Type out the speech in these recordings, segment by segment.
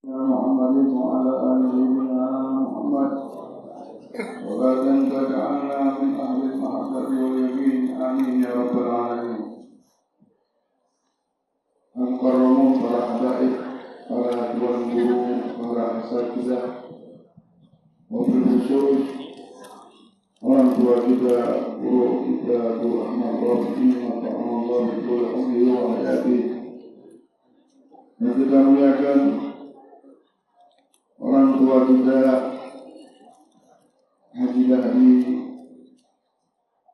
محمد وعلى آل سيدنا محمد ولا تجعلنا من أهل المحبة واليقين آمين يا رب العالمين. Al-Karamun, para hadaib, para tuan guru, para asatidzah, wabil khusus orang tua kita, guru Ahmad Rafi, Allah betul umri wa hayati. Dan kita muliakan orang tua kita, Haji Dahdi,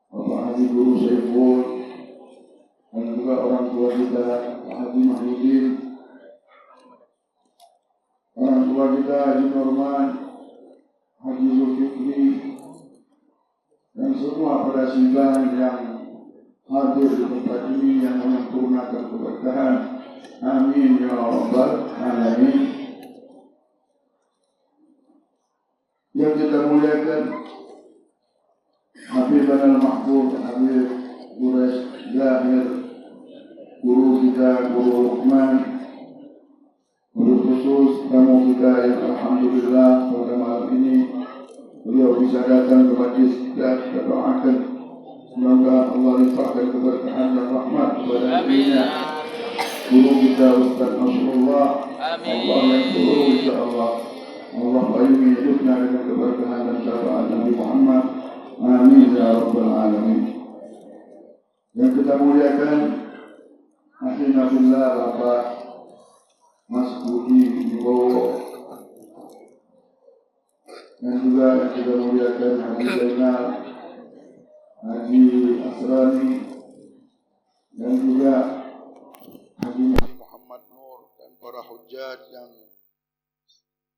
Bapak Haji Guru Saiful, dan juga orang tua kita, Haji Mahyudin, orang tua kita, Haji Norman, Haji Zulkifli, dan semua para simpan yang hadir di tempat ini yang menyempurnakan keberkahan. Amin ya rabbal alamin. Yang kita muliakan Habib Al-Mahfuz, Habib Quraisy Zahir, guru kita, Guru Luqman, guru khusus tamu kita yang alhamdulillah pada malam ini beliau bisa datang ke majlis kita. Kita doakan semoga Allah limpahkan keberkahan dan rahmat kepada dirinya. Guru kita Ustaz Nasrullah, Allah yang guru insyaAllah, Allah paringi hidupnya dengan keberkahan dan syafaat Nabi Muhammad. Amin ya rabbal alamin. Yang kita muliakan akhirnya billah Bapak Mas Budi Wibowo, dan juga yang kita muliakan Haji Zainal, Haji Asrani, dan juga Haji Muhammad Nur, dan para hujjat yang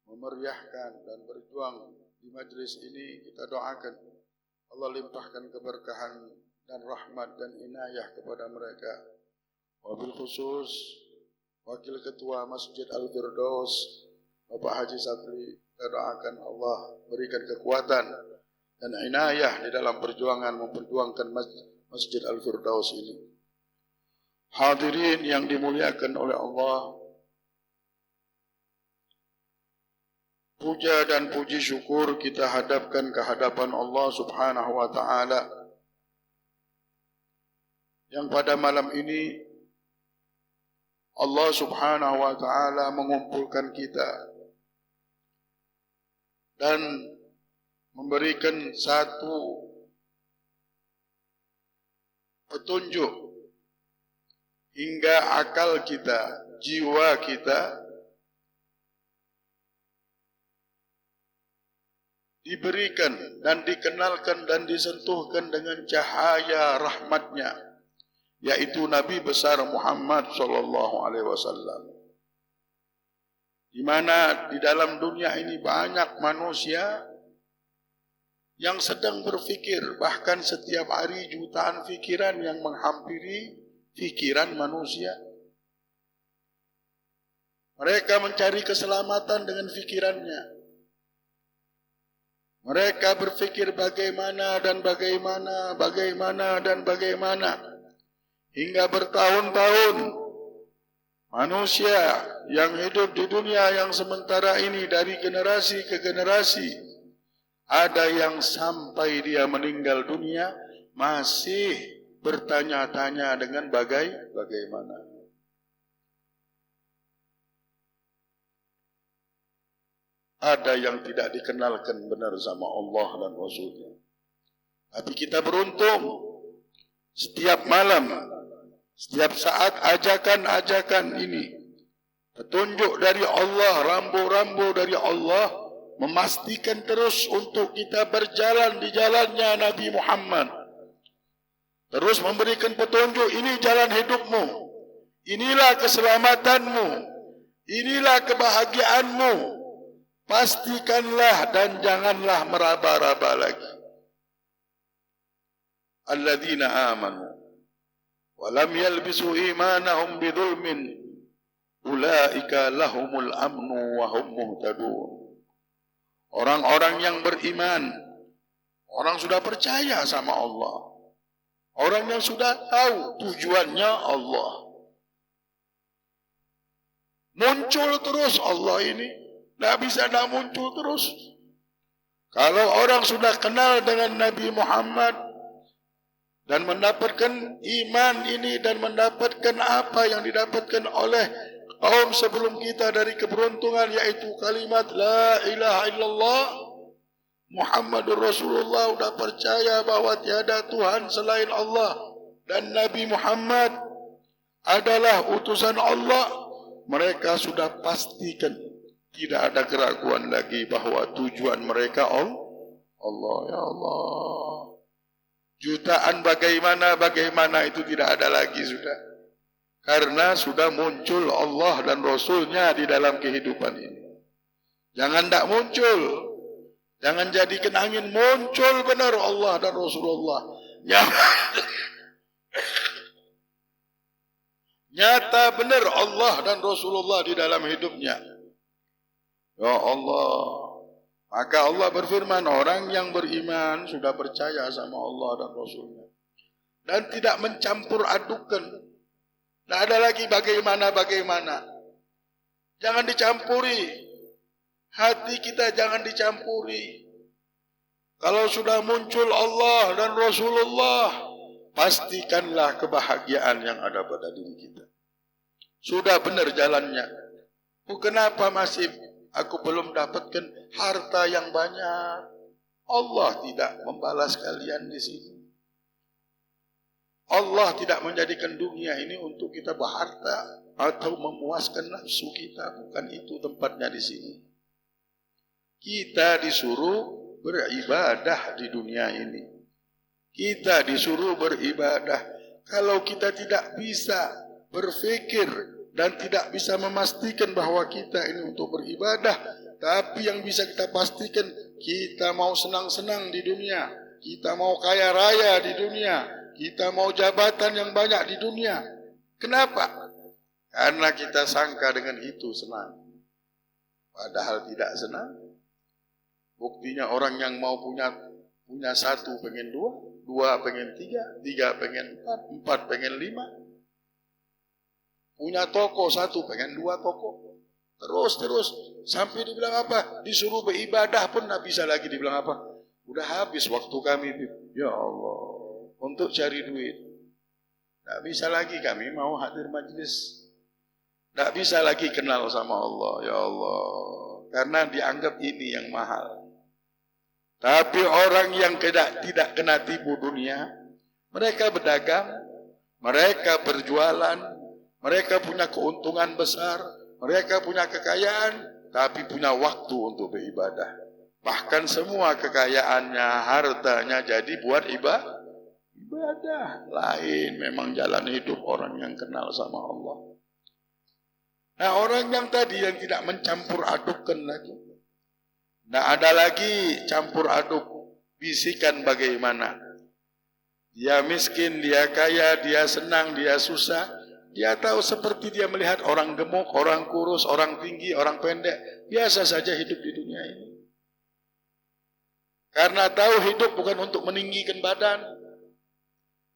memeriahkan dan berjuang di majlis ini. Kita doakan Allah limpahkan keberkahan dan rahmat dan inayah kepada mereka. Wabil khusus Wakil Ketua Masjid Al-Firdaus Bapak Haji Satri, kita doakan Allah berikan kekuatan dan inayah di dalam perjuangan memperjuangkan Masjid Al-Firdaus ini. Hadirin yang dimuliakan oleh Allah, puja dan puji syukur kita hadapkan ke hadapan Allah Subhanahu wa ta'ala yang pada malam ini Allah Subhanahu wa ta'ala mengumpulkan kita dan memberikan satu petunjuk hingga akal kita, jiwa kita diberikan dan dikenalkan dan disentuhkan dengan cahaya rahmatnya, yaitu Nabi besar Muhammad sallallahu alaihi wasallam. Di mana di dalam dunia ini banyak manusia yang sedang berfikir, bahkan setiap hari jutaan fikiran yang menghampiri fikiran manusia. Mereka mencari keselamatan dengan fikirannya. Mereka berfikir bagaimana dan bagaimana, hingga bertahun-tahun manusia yang hidup di dunia yang sementara ini dari generasi ke generasi, ada yang sampai dia meninggal dunia masih bertanya-tanya dengan bagaimana. Ada yang tidak dikenalkan benar sama Allah dan Rasulnya. Tapi kita beruntung, setiap malam, setiap saat ajakan-ajakan ini, petunjuk dari Allah, rambu-rambu dari Allah, memastikan terus untuk kita berjalan di jalannya Nabi Muhammad. Terus memberikan petunjuk, ini jalan hidupmu, inilah keselamatanmu, inilah kebahagiaanmu. Pastikanlah dan janganlah meraba-raba lagi. Alladzina amanu wa lam yalbisu imanahum bidzulmin ulaika lahumul amnu wa hum muhtadun. Orang-orang yang beriman, orang sudah percaya sama Allah, orang yang sudah tahu tujuannya Allah, Muncul terus Allah ini. Tidak bisa tidak muncul terus. Kalau orang sudah kenal dengan Nabi Muhammad dan mendapatkan iman ini dan mendapatkan apa yang didapatkan oleh kaum sebelum kita dari keberuntungan, yaitu kalimat La ilaha illallah Muhammadur Rasulullah, sudah percaya bahwa tiada Tuhan selain Allah dan Nabi Muhammad adalah utusan Allah, mereka sudah pastikan tidak ada keraguan lagi bahwa tujuan mereka Allah. Ya Allah, jutaan bagaimana itu tidak ada lagi sudah, karena sudah muncul Allah dan Rasulnya di dalam kehidupan ini. Jangan tak muncul, jangan jadikan angin, muncul benar Allah dan Rasulullah. Nyata benar Allah dan Rasulullah di dalam hidupnya. Ya Allah, maka Allah berfirman, orang yang beriman sudah percaya sama Allah dan Rasulnya dan tidak mencampur adukan. Tidak ada lagi bagaimana. Jangan dicampuri. Hati kita jangan dicampuri. Kalau sudah muncul Allah dan Rasulullah, pastikanlah kebahagiaan yang ada pada diri kita. Sudah benar jalannya. Kenapa masih aku belum dapatkan harta yang banyak? Allah tidak membalas kalian di sini. Allah tidak menjadikan dunia ini untuk kita berharta atau memuaskan nafsu kita. Bukan itu tempatnya di sini. Kita disuruh beribadah di dunia ini. Kita disuruh beribadah. Kalau kita tidak bisa berfikir dan tidak bisa memastikan bahwa kita ini untuk beribadah, tapi yang bisa kita pastikan, kita mau senang-senang di dunia, kita mau kaya raya di dunia, kita mau jabatan yang banyak di dunia. Kenapa? Karena kita sangka dengan itu senang. Padahal tidak senang. Buktinya orang yang mau punya satu pengen dua, dua pengen tiga, tiga pengen empat, empat pengen lima. Punya toko satu pengen dua toko. Terus sampai dibilang apa? Disuruh beribadah pun tidak bisa lagi, dibilang apa? Udah habis waktu kami. Ya Allah, untuk cari duit. Tak bisa lagi kami mau hadir majlis. Tak bisa lagi kenal sama Allah. Ya Allah, karena dianggap ini yang mahal. Tapi orang yang tidak kena tipu dunia, mereka berdagang, mereka berjualan, mereka punya keuntungan besar, mereka punya kekayaan, tapi punya waktu untuk beribadah. Bahkan semua kekayaannya, hartanya jadi buat ibadah. Lain memang jalan hidup orang yang kenal sama Allah. Nah, orang yang tadi yang tidak mencampur adukkan lagi. Tidak ada lagi campur aduk, bisikan bagaimana. Dia miskin, dia kaya, dia senang, dia susah. Dia tahu seperti dia melihat orang gemuk, orang kurus, orang tinggi, orang pendek. Biasa saja hidup di dunia ini. Karena tahu hidup bukan untuk meninggikan badan.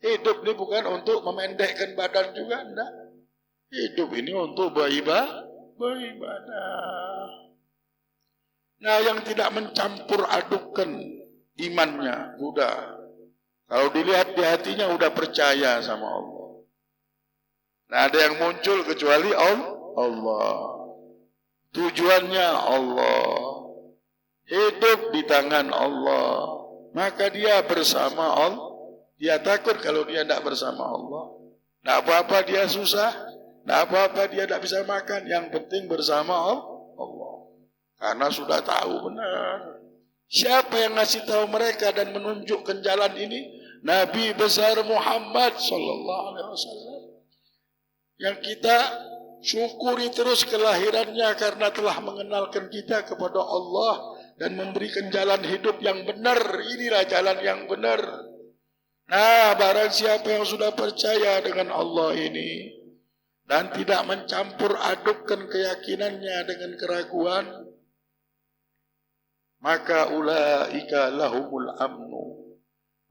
Hidup ini bukan untuk memendekkan badan juga, enggak. Hidup ini untuk beribadah. Nah, yang tidak mencampur adukkan imannya, sudah. Kalau dilihat di hatinya, sudah percaya sama Allah. Nah, ada yang muncul kecuali Allah. Tujuannya Allah. Hidup di tangan Allah. Maka dia bersama Allah. Dia takut kalau dia tidak bersama Allah. Tidak apa-apa dia susah. Tidak apa-apa dia tidak bisa makan. Yang penting bersama Allah. Karena sudah tahu benar. Siapa yang ngasih tahu mereka dan menunjukkan jalan ini? Nabi besar Muhammad sallallahu alaihi wasallam. Yang kita syukuri terus kelahirannya karena telah mengenalkan kita kepada Allah dan memberikan jalan hidup yang benar. Inilah jalan yang benar. Nah, barang siapa yang sudah percaya dengan Allah ini dan tidak mencampur adukkan keyakinannya dengan keraguan, maka ulaika lahumul amnu.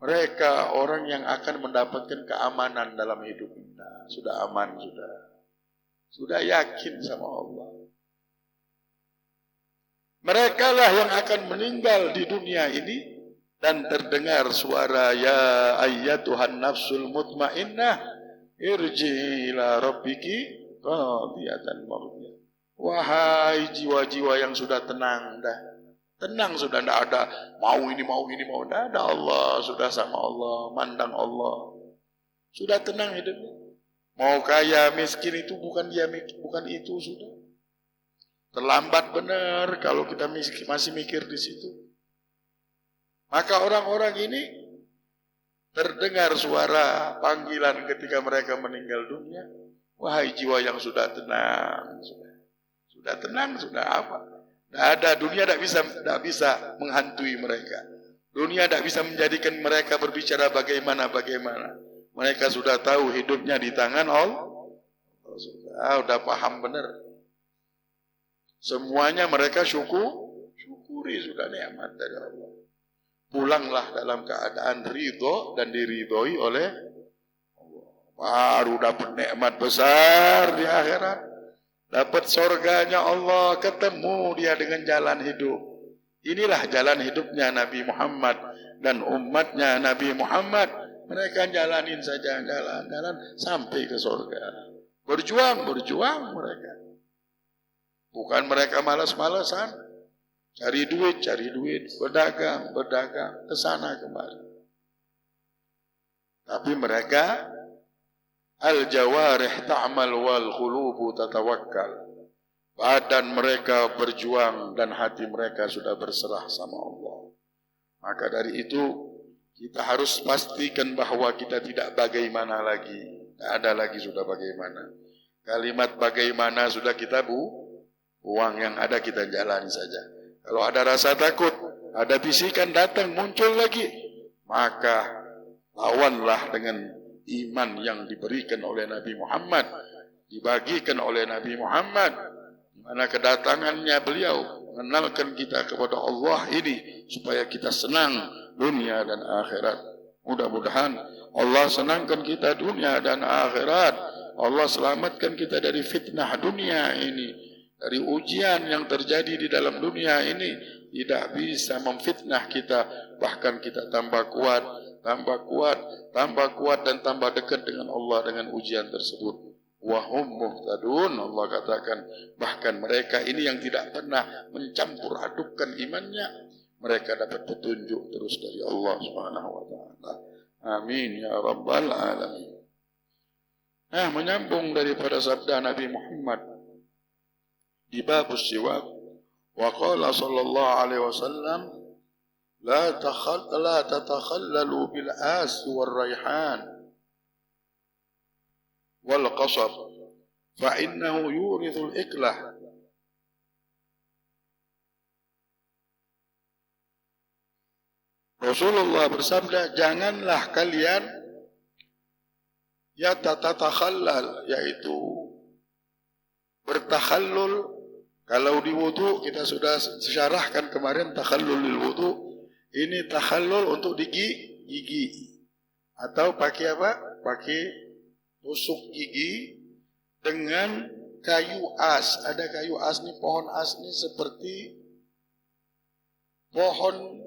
Mereka orang yang akan mendapatkan keamanan dalam hidup kita. Sudah aman, sudah. Sudah yakin sama Allah. Mereka lah yang akan meninggal di dunia ini dan terdengar suara ya ayyatuhan nafsul mutmainnah irji ila rabbiki radiyatan mardiyah. Wahai jiwa-jiwa yang sudah tenang dah. Tenang sudah, tidak ada mau ini mau. Tidak ada, Allah sudah sama Allah, mandang Allah. Sudah tenang hidupnya. Mau kaya miskin itu bukan itu sudah. Terlambat benar kalau kita masih mikir di situ. Maka orang-orang ini terdengar suara panggilan ketika mereka meninggal dunia. Wahai jiwa yang sudah tenang, sudah tenang, sudah apa? Tidak ada, dunia tidak bisa menghantui mereka. Dunia tidak bisa menjadikan mereka berbicara bagaimana. Mereka sudah tahu hidupnya di tangan Allah. Sudah paham benar. Semuanya mereka syukuri sudah nikmat dari Allah. Pulanglah dalam keadaan ridho dan diridhoi oleh Allah. Baru dapat nikmat besar di akhirat. Dapat surganya Allah, ketemu dia dengan jalan hidup. Inilah jalan hidupnya Nabi Muhammad dan umatnya Nabi Muhammad. Mereka jalanin saja, jalan sampai ke surga. Berjuang mereka. Bukan mereka malas-malasan. Cari duit, berdagang, ke sana kemari. Tapi mereka al-jawarih ta'mal wal qulubu tatawakkal. Badan mereka berjuang dan hati mereka sudah berserah sama Allah. Maka dari itu kita harus pastikan bahwa kita tidak bagaimana lagi. Tidak ada lagi sudah bagaimana. Kalimat bagaimana sudah kita buang, yang ada kita jalani saja. Kalau ada rasa takut, ada bisikan datang muncul lagi, maka lawanlah dengan iman yang diberikan oleh Nabi Muhammad, dibagikan oleh Nabi Muhammad, di mana kedatangannya beliau mengenalkan kita kepada Allah ini supaya kita senang dunia dan akhirat. Mudah-mudahan Allah senangkan kita dunia dan akhirat. Allah selamatkan kita dari fitnah dunia ini, dari ujian yang terjadi di dalam dunia ini. Tidak bisa memfitnah kita, bahkan kita tambah kuat dan tambah dekat dengan Allah dengan ujian tersebut. Wahum muhtadun, Allah katakan, bahkan mereka ini yang tidak pernah mencampur adukkan imannya, mereka dapat petunjuk terus dari Allah Subhanahu wa taala. Amin ya rabbal alamin. Menyambung daripada sabda Nabi Muhammad di bab siwak, wa qala sallallahu alaihi wasallam, la tatakhallalu bil as wal raihan wal qasab fa innahu yurithul iklah. Rasulullah bersabda, janganlah kalian tatakhallal, yaitu bertakhallul. Kalau di wudu kita sudah syarahkan kemarin takhallul lil wudu. Ini takhallul untuk gigi. Atau pakai apa? Pakai tusuk gigi dengan kayu as. Ada kayu as nih, pohon as nih seperti pohon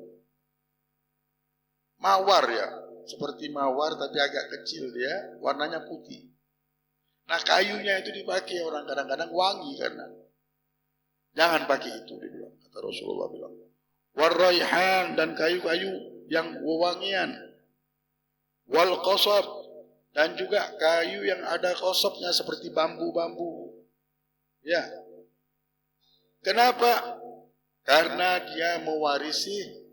mawar ya. Seperti mawar tapi agak kecil dia, warnanya putih. Nah kayunya itu dipakai orang kadang-kadang wangi karena. Jangan pakai itu, dibilang, kata Rasulullah bilang. Warraihan, dan kayu-kayu yang wewangian. Wal qasab, dan juga kayu yang ada qasabnya seperti bambu-bambu. Ya. Kenapa? Karena dia mewarisi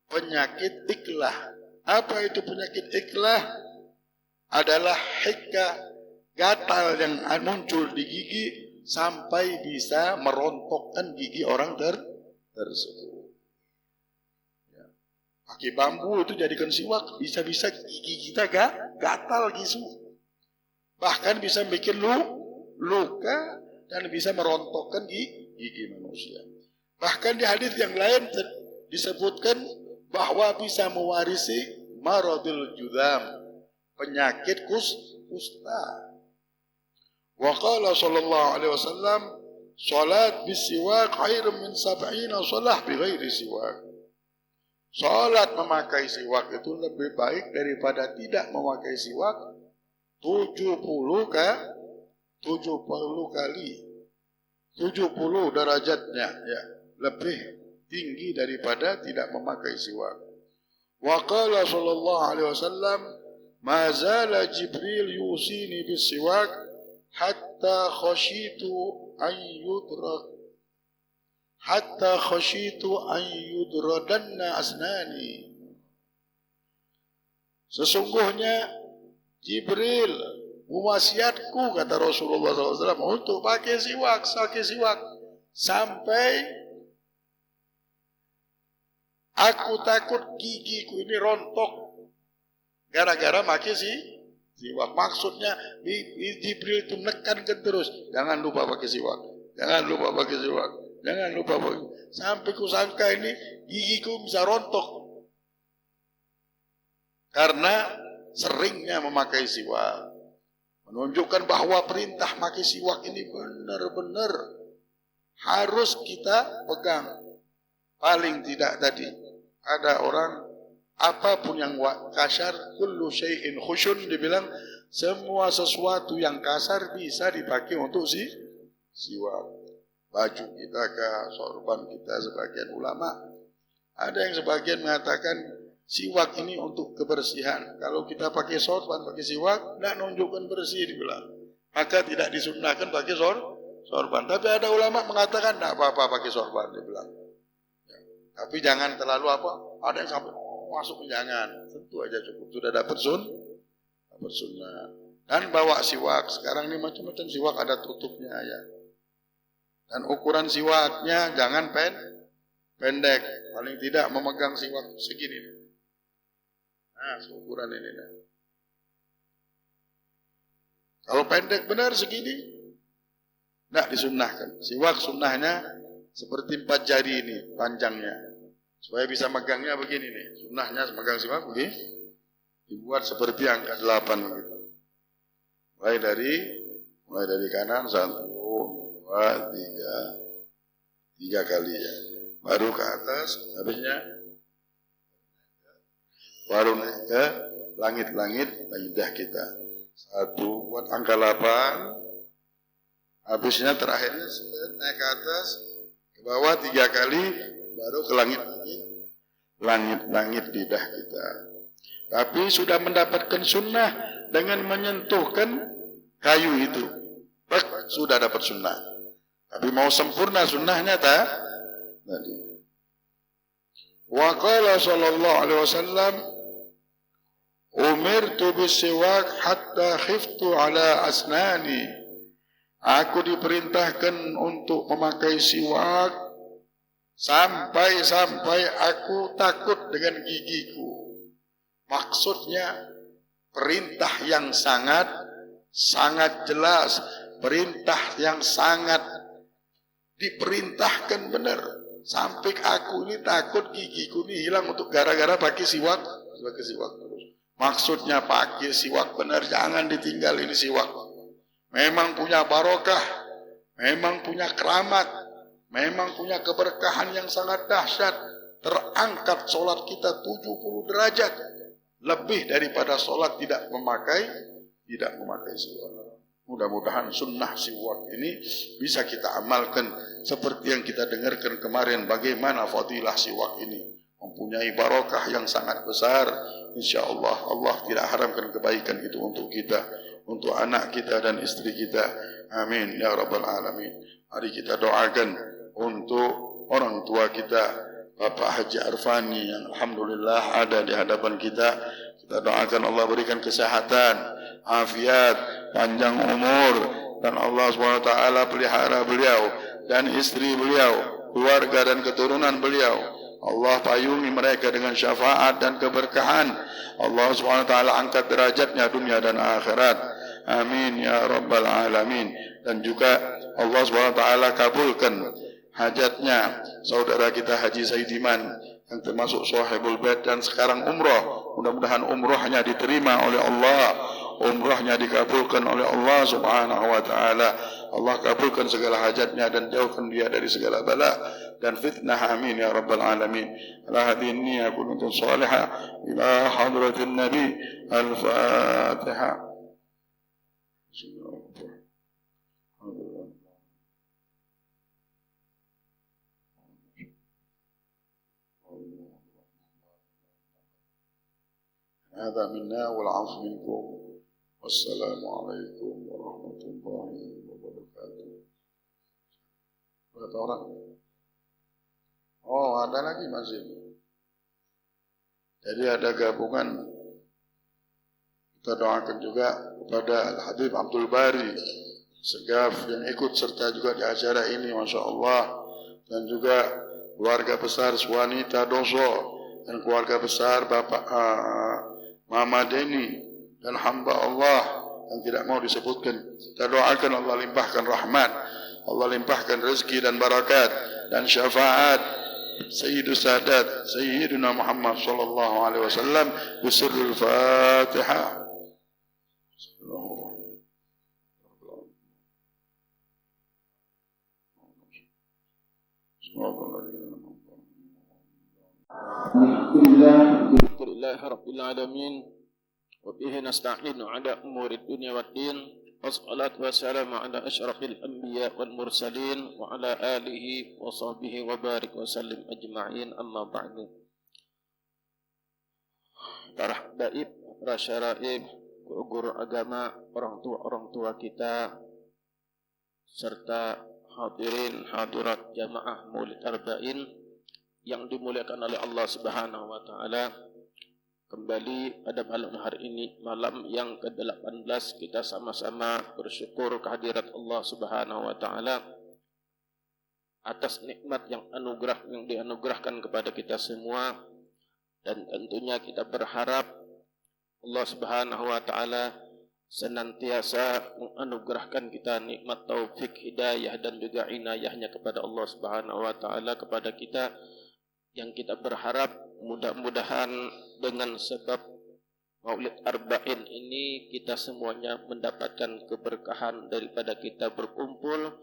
penyakit iklah. Apa itu penyakit iklah? Adalah hikka, gatal yang muncul di gigi sampai bisa merontokkan gigi orang tersebut. Ya. Pakai bambu itu jadikan siwak, bisa-bisa gigi kita gatal gisu. Bahkan bisa bikin luka dan bisa merontokkan gigi manusia. Bahkan di hadis yang lain disebutkan bahwa bisa mewarisi maradul judam, penyakit kusta. Wa qala sallallahu alaihi wasallam, salat bisiwak khairun min 70 salah bighairi siwak. Salat memakai siwak itu lebih baik daripada tidak memakai siwak 70 kali. 70 derajatnya ya, lebih tinggi daripada tidak memakai siwak. Wa qala sallallahu alaihi wasallam, ma zala Jibril yusini bisiwak hatta khashitu an yudradanna asnani. Sesungguhnya Jibril mewasiatku, kata Rasulullah SAW, untuk pakai siwak sampai aku takut gigiku ini rontok gara-gara pakai siwak. Maksudnya Jibril itu menekankan terus, jangan lupa pakai siwak, sampai ku sangka ini gigiku bisa rontok karena seringnya memakai siwak. Menunjukkan bahwa perintah pakai siwak ini benar-benar harus kita pegang. Paling tidak tadi ada orang apapun yang kasar, kullu syai'in khusyun, dibilang semua sesuatu yang kasar bisa dipakai untuk siwak. Baju kita kah, sorban kita, sebagian ulama. Ada yang sebagian mengatakan siwak ini untuk kebersihan. Kalau kita pakai sorban, pakai siwak, tidak menunjukkan bersih, dibilang. Maka tidak disunnahkan pakai sorban. Tapi ada ulama mengatakan tidak apa-apa pakai sorban, dibilang. Ya. Tapi jangan terlalu apa? Ada yang sampai masuk jangan. Tentu aja cukup. Sudah dapat sunnah. Dan bawa siwak. Sekarang ini macam-macam siwak ada tutupnya ya. Dan ukuran siwaknya jangan pendek. Paling tidak memegang siwak segini. Nah, seukuran ini. Nah. Kalau pendek benar segini, tidak disunnahkan. Siwak sunnahnya seperti 4 jari ini panjangnya. Supaya bisa megangnya begini nih. Sunnahnya megang siwak begini. Dibuat seperti angka 8 begitu. Mulai dari kanan 1, 2, 3 kali ya. Baru ke atas, habisnya baru naik ke langit-langit lidah kita. 1 buat angka 8. Habisnya terakhirnya naik ke atas, ke bawah 3 kali, baru ke langit-langit lidah kita. Tapi sudah mendapatkan sunnah dengan menyentuhkan kayu itu. Sudah dapat sunnah. Tapi mau sempurna sunnahnya tadi. Wa qala sallallahu alaihi wasallam, umirtu bisiwak hatta khiftu ala asnani. Aku diperintahkan untuk memakai siwak sampai aku takut dengan gigiku. Maksudnya perintah yang sangat jelas, perintah yang sangat diperintahkan benar. Sampai aku ini takut gigiku ini hilang untuk gara-gara pakai siwak terus. Maksudnya pakai siwak benar, jangan ditinggal ini siwak. Memang punya barokah, memang punya keramat, memang punya keberkahan yang sangat dahsyat. Terangkat solat kita 70 derajat lebih daripada solat tidak memakai siwak. Mudah-mudahan sunnah siwak ini bisa kita amalkan seperti yang kita dengarkan kemarin, bagaimana fadilah siwak ini mempunyai barokah yang sangat besar. InsyaAllah Allah tidak haramkan kebaikan itu untuk kita, untuk anak kita dan istri kita. Amin ya rabbal alamin. Mari kita doakan untuk orang tua kita, Bapak Haji Arfani yang alhamdulillah ada di hadapan kita. Kita doakan Allah berikan kesehatan, afiat, panjang umur, dan Allah SWT pelihara beliau dan istri beliau, keluarga dan keturunan beliau. Allah payungi mereka dengan syafaat dan keberkahan. Allah SWT angkat derajatnya dunia dan akhirat. Amin ya rabbal alamin. Dan juga Allah SWT kabulkan hajatnya saudara kita Haji Saidiman yang termasuk sahibul bait dan sekarang umrah. Mudah-mudahan umrahnya diterima oleh Allah. umrahnya dikabulkan oleh Allah Subhanahu wa taala. Allah kabulkan segala hajatnya dan jauhkan dia dari segala bala dan fitnah, amin ya rabbal alamin. Ala hadhihi niyyah kuntum salihah ila hadratin nabi. Al-Fatihah. هذا منا والعفو منكم والسلام عليكم ورحمة الله وbarakatuh. Berapa orang? Oh, ada lagi masih. Jadi ada gabungan. Kita doakan juga kepada Al-Habib Abdul Bari Segaf yang ikut serta juga di acara ini, Masya Allah. Dan juga keluarga besar Swanita Doso dan keluarga besar Bapak Mama Deni dan hamba Allah yang tidak mau disebutkan. Kita doakan Allah limpahkan rahmat, Allah limpahkan rezeki dan barakat dan syafaat Sayyidus Sadat Sayyidina Muhammad sallallahu alaihi wasallam bisirril Fatihah. Alhamdulillah Rabbil Alamin wa bihi nasta'inu ala umuri dunya wad din wassalatu wassalamu ala asyrafil anbiya wal mursalin wa ala alihi wa sahbihi wa barik wa sallim ajma'in, amma ba'du. Para daib, para syaraib, guru agama, orang tua kita serta hadirin hadirat jamaah Maulid Arba'in yang dimuliakan oleh Allah Subhanahu wa taala. Kembali pada malam hari ini, malam yang ke-18, kita sama-sama bersyukur kehadirat Allah Subhanahu wa taala atas nikmat yang dianugerahkan kepada kita semua, dan tentunya kita berharap Allah Subhanahu wa taala senantiasa menganugerahkan kita nikmat taufik, hidayah dan juga inayahnya kepada Allah Subhanahu wa taala kepada kita, yang kita berharap mudah-mudahan dengan sebab Maulid Arba'in ini kita semuanya mendapatkan keberkahan daripada kita berkumpul,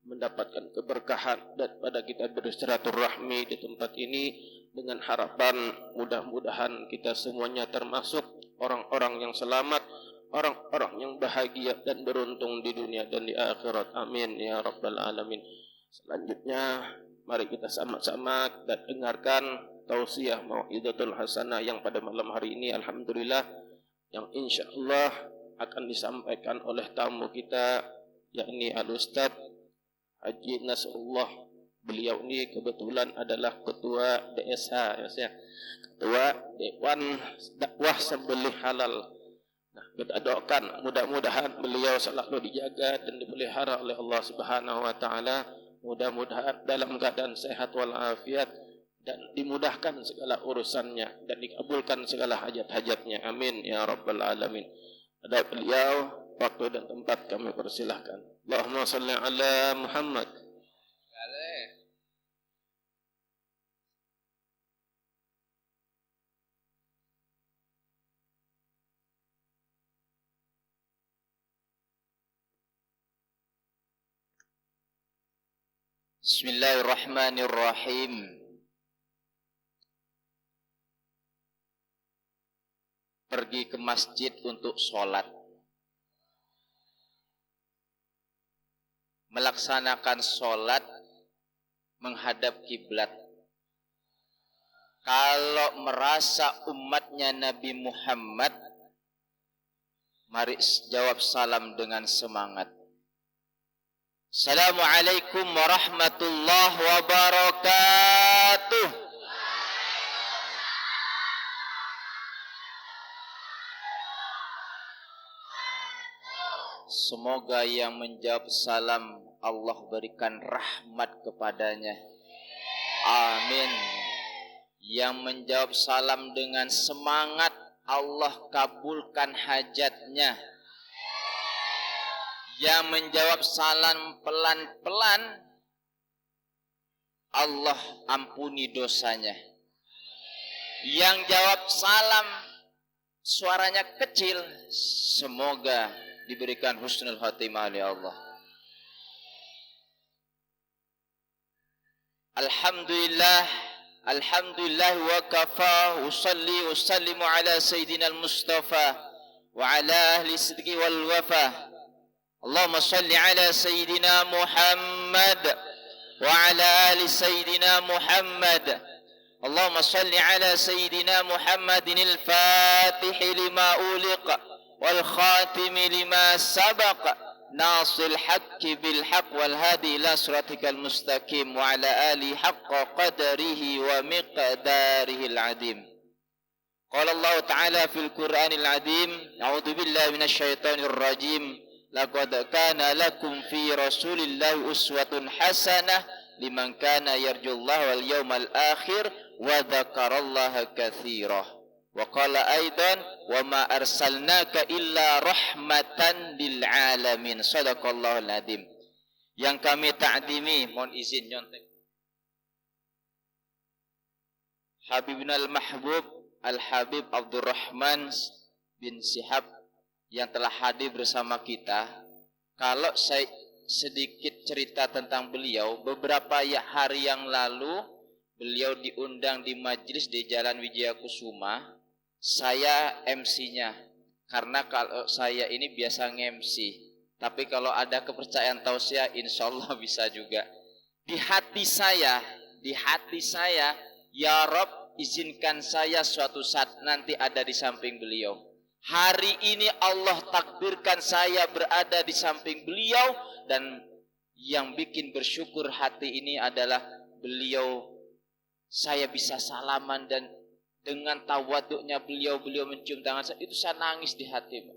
mendapatkan keberkahan daripada kita bersilaturahmi di tempat ini, dengan harapan mudah-mudahan kita semuanya termasuk orang-orang yang selamat, orang-orang yang bahagia dan beruntung di dunia dan di akhirat, amin ya rabbal alamin. Selanjutnya mari kita sama-sama dan dengarkan tausiah mau'izatul hasanah yang pada malam hari ini alhamdulillah yang insyaallah akan disampaikan oleh tamu kita, yakni Al-Ustaz Haji Nasrullah. Beliau ini kebetulan adalah ketua DSH, ya, ketua Dewan Dakwah Sembelih Halal. Nah, kita doakan mudah-mudahan beliau selalu dijaga dan dipelihara oleh Allah Subhanahu wa taala. Mudah-mudahan dalam keadaan sehat walafiat dan dimudahkan segala urusannya dan dikabulkan segala hajat-hajatnya, amin ya rabbal alamin. Ada beliau, waktu dan tempat kami persilahkan. Allahumma salli ala Muhammad. Bismillahirrahmanirrahim. Pergi ke masjid untuk sholat, melaksanakan sholat menghadap kiblat. Kalau merasa umatnya Nabi Muhammad, mari jawab salam dengan semangat. Assalamualaikum warahmatullahi wabarakatuh. Semoga yang menjawab salam Allah berikan rahmat kepadanya. Amin. Yang menjawab salam dengan semangat Allah kabulkan hajatnya. Yang menjawab salam pelan-pelan Allah ampuni dosanya. Yang jawab salam suaranya kecil, semoga diberikan husnul khotimah oleh Allah. Alhamdulillah wa kafa, usalli usallimu ala sayyidina al-Mustafa wa ala ahli sidqi wal wafa. Allahumma salli ala sayyidina Muhammad wa ala ali sayyidina Muhammad. Allahumma salli ala sayyidina Muhammadin al-Fatih lima uliq wal khatim lima sabaq nasil haqqi bil haqq wal hadi ila siratikal mustaqim wa ala ali haqqa qadarihi wa miqdarihi al-adim. Qala Allah Ta'ala fil Qur'anil Adim, a'udzu billahi minasy syaithanir rajim. Laqad kana lakum fi Rasulillahi uswatun hasanah liman kana yarjullaha wal yawmal akhir wa dzakarallaha katsira. Wa qala aidan wa ma arsalnaka illa rahmatan lil alamin. Shadaqallahul adzim. Yang kami ta'dimi, mohon izin nyontek. Habibna al-Mahbub Al-Habib Abdurrahman bin Syihab yang telah hadir bersama kita. Kalau saya sedikit cerita tentang beliau, beberapa hari yang lalu beliau diundang di majelis di Jalan Wijaya Kusuma. Saya MC-nya, karena kalau saya ini biasa nge-MC, tapi kalau ada kepercayaan tausiah insya Allah bisa juga. Di hati saya, ya Rob, izinkan saya suatu saat nanti ada di samping beliau. Hari ini Allah takdirkan saya berada di samping beliau, dan yang bikin bersyukur hati ini adalah beliau, saya bisa salaman, dan dengan tawaduknya beliau mencium tangan saya, itu saya nangis di hati.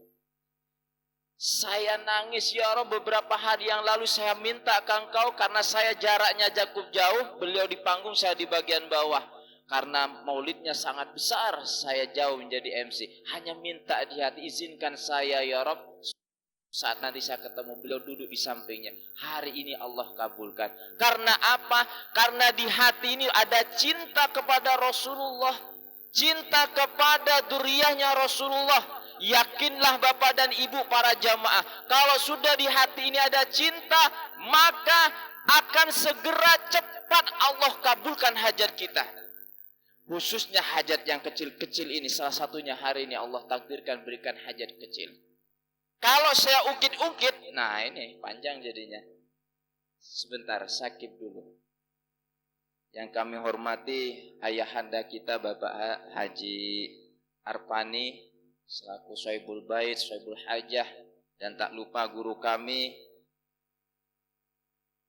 Saya nangis, ya Rob, beberapa hari yang lalu saya minta ke Engkau, karena saya jaraknya cukup jauh, beliau di panggung, saya di bagian bawah. Karena maulidnya sangat besar, saya jauh menjadi MC. Hanya minta di hati, izinkan saya ya Rob, saat nanti saya ketemu beliau duduk di sampingnya. Hari ini Allah kabulkan. Karena apa? Karena di hati ini ada cinta kepada Rasulullah, cinta kepada duriyahnya Rasulullah. Yakinlah Bapak dan Ibu para jamaah, kalau sudah di hati ini ada cinta, maka akan segera cepat Allah kabulkan hajat kita. Khususnya hajat yang kecil-kecil ini, salah satunya hari ini Allah takdirkan berikan hajat kecil. Kalau saya ungkit-ungkit, nah ini panjang jadinya. Sebentar, sakit dulu. Yang kami hormati ayahanda kita Bapak Haji Arpani selaku Sohibul Bait, Sohibul Hajah, dan tak lupa guru kami.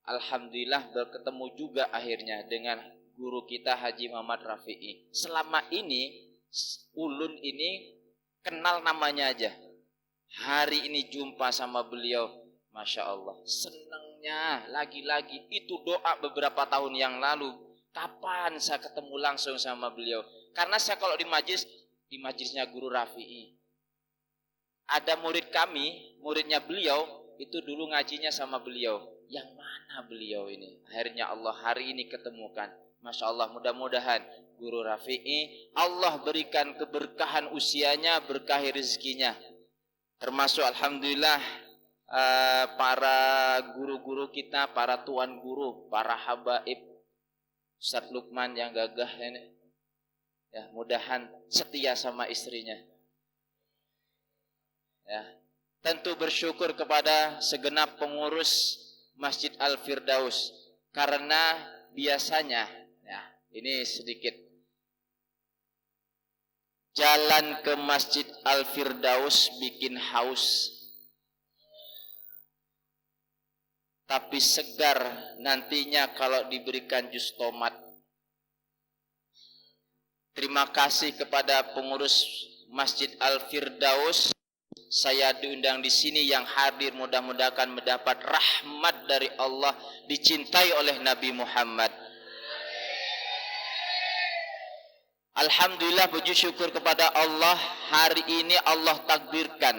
Alhamdulillah berketemu juga akhirnya dengan guru kita Haji Muhammad Rafi'i. Selama ini ulun ini kenal namanya aja. Hari ini jumpa sama beliau, Masya Allah, senangnya lagi-lagi. Itu doa beberapa tahun yang lalu, kapan saya ketemu langsung sama beliau. Karena saya kalau di majlisnya guru Rafi'i, ada murid kami, muridnya beliau, itu dulu ngajinya sama beliau. Yang mana beliau ini? Akhirnya Allah hari ini ketemukan. Masya Allah, mudah-mudahan guru Rafi'i Allah berikan keberkahan usianya, berkahi rezekinya. Termasuk Alhamdulillah para guru-guru kita, para tuan guru, para habaib, Ustaz Lukman yang gagah ini, ya mudahan setia sama istrinya. Ya, tentu bersyukur kepada segenap pengurus Masjid Al-Firdaus, karena biasanya, ya ini sedikit, jalan ke Masjid Al-Firdaus bikin haus, tapi segar nantinya kalau diberikan jus tomat. Terima kasih kepada pengurus Masjid Al-Firdaus. Saya diundang di sini, yang hadir mudah-mudahan mendapat rahmat dari Allah, dicintai oleh Nabi Muhammad. Alhamdulillah, puji syukur kepada Allah, hari ini Allah takdirkan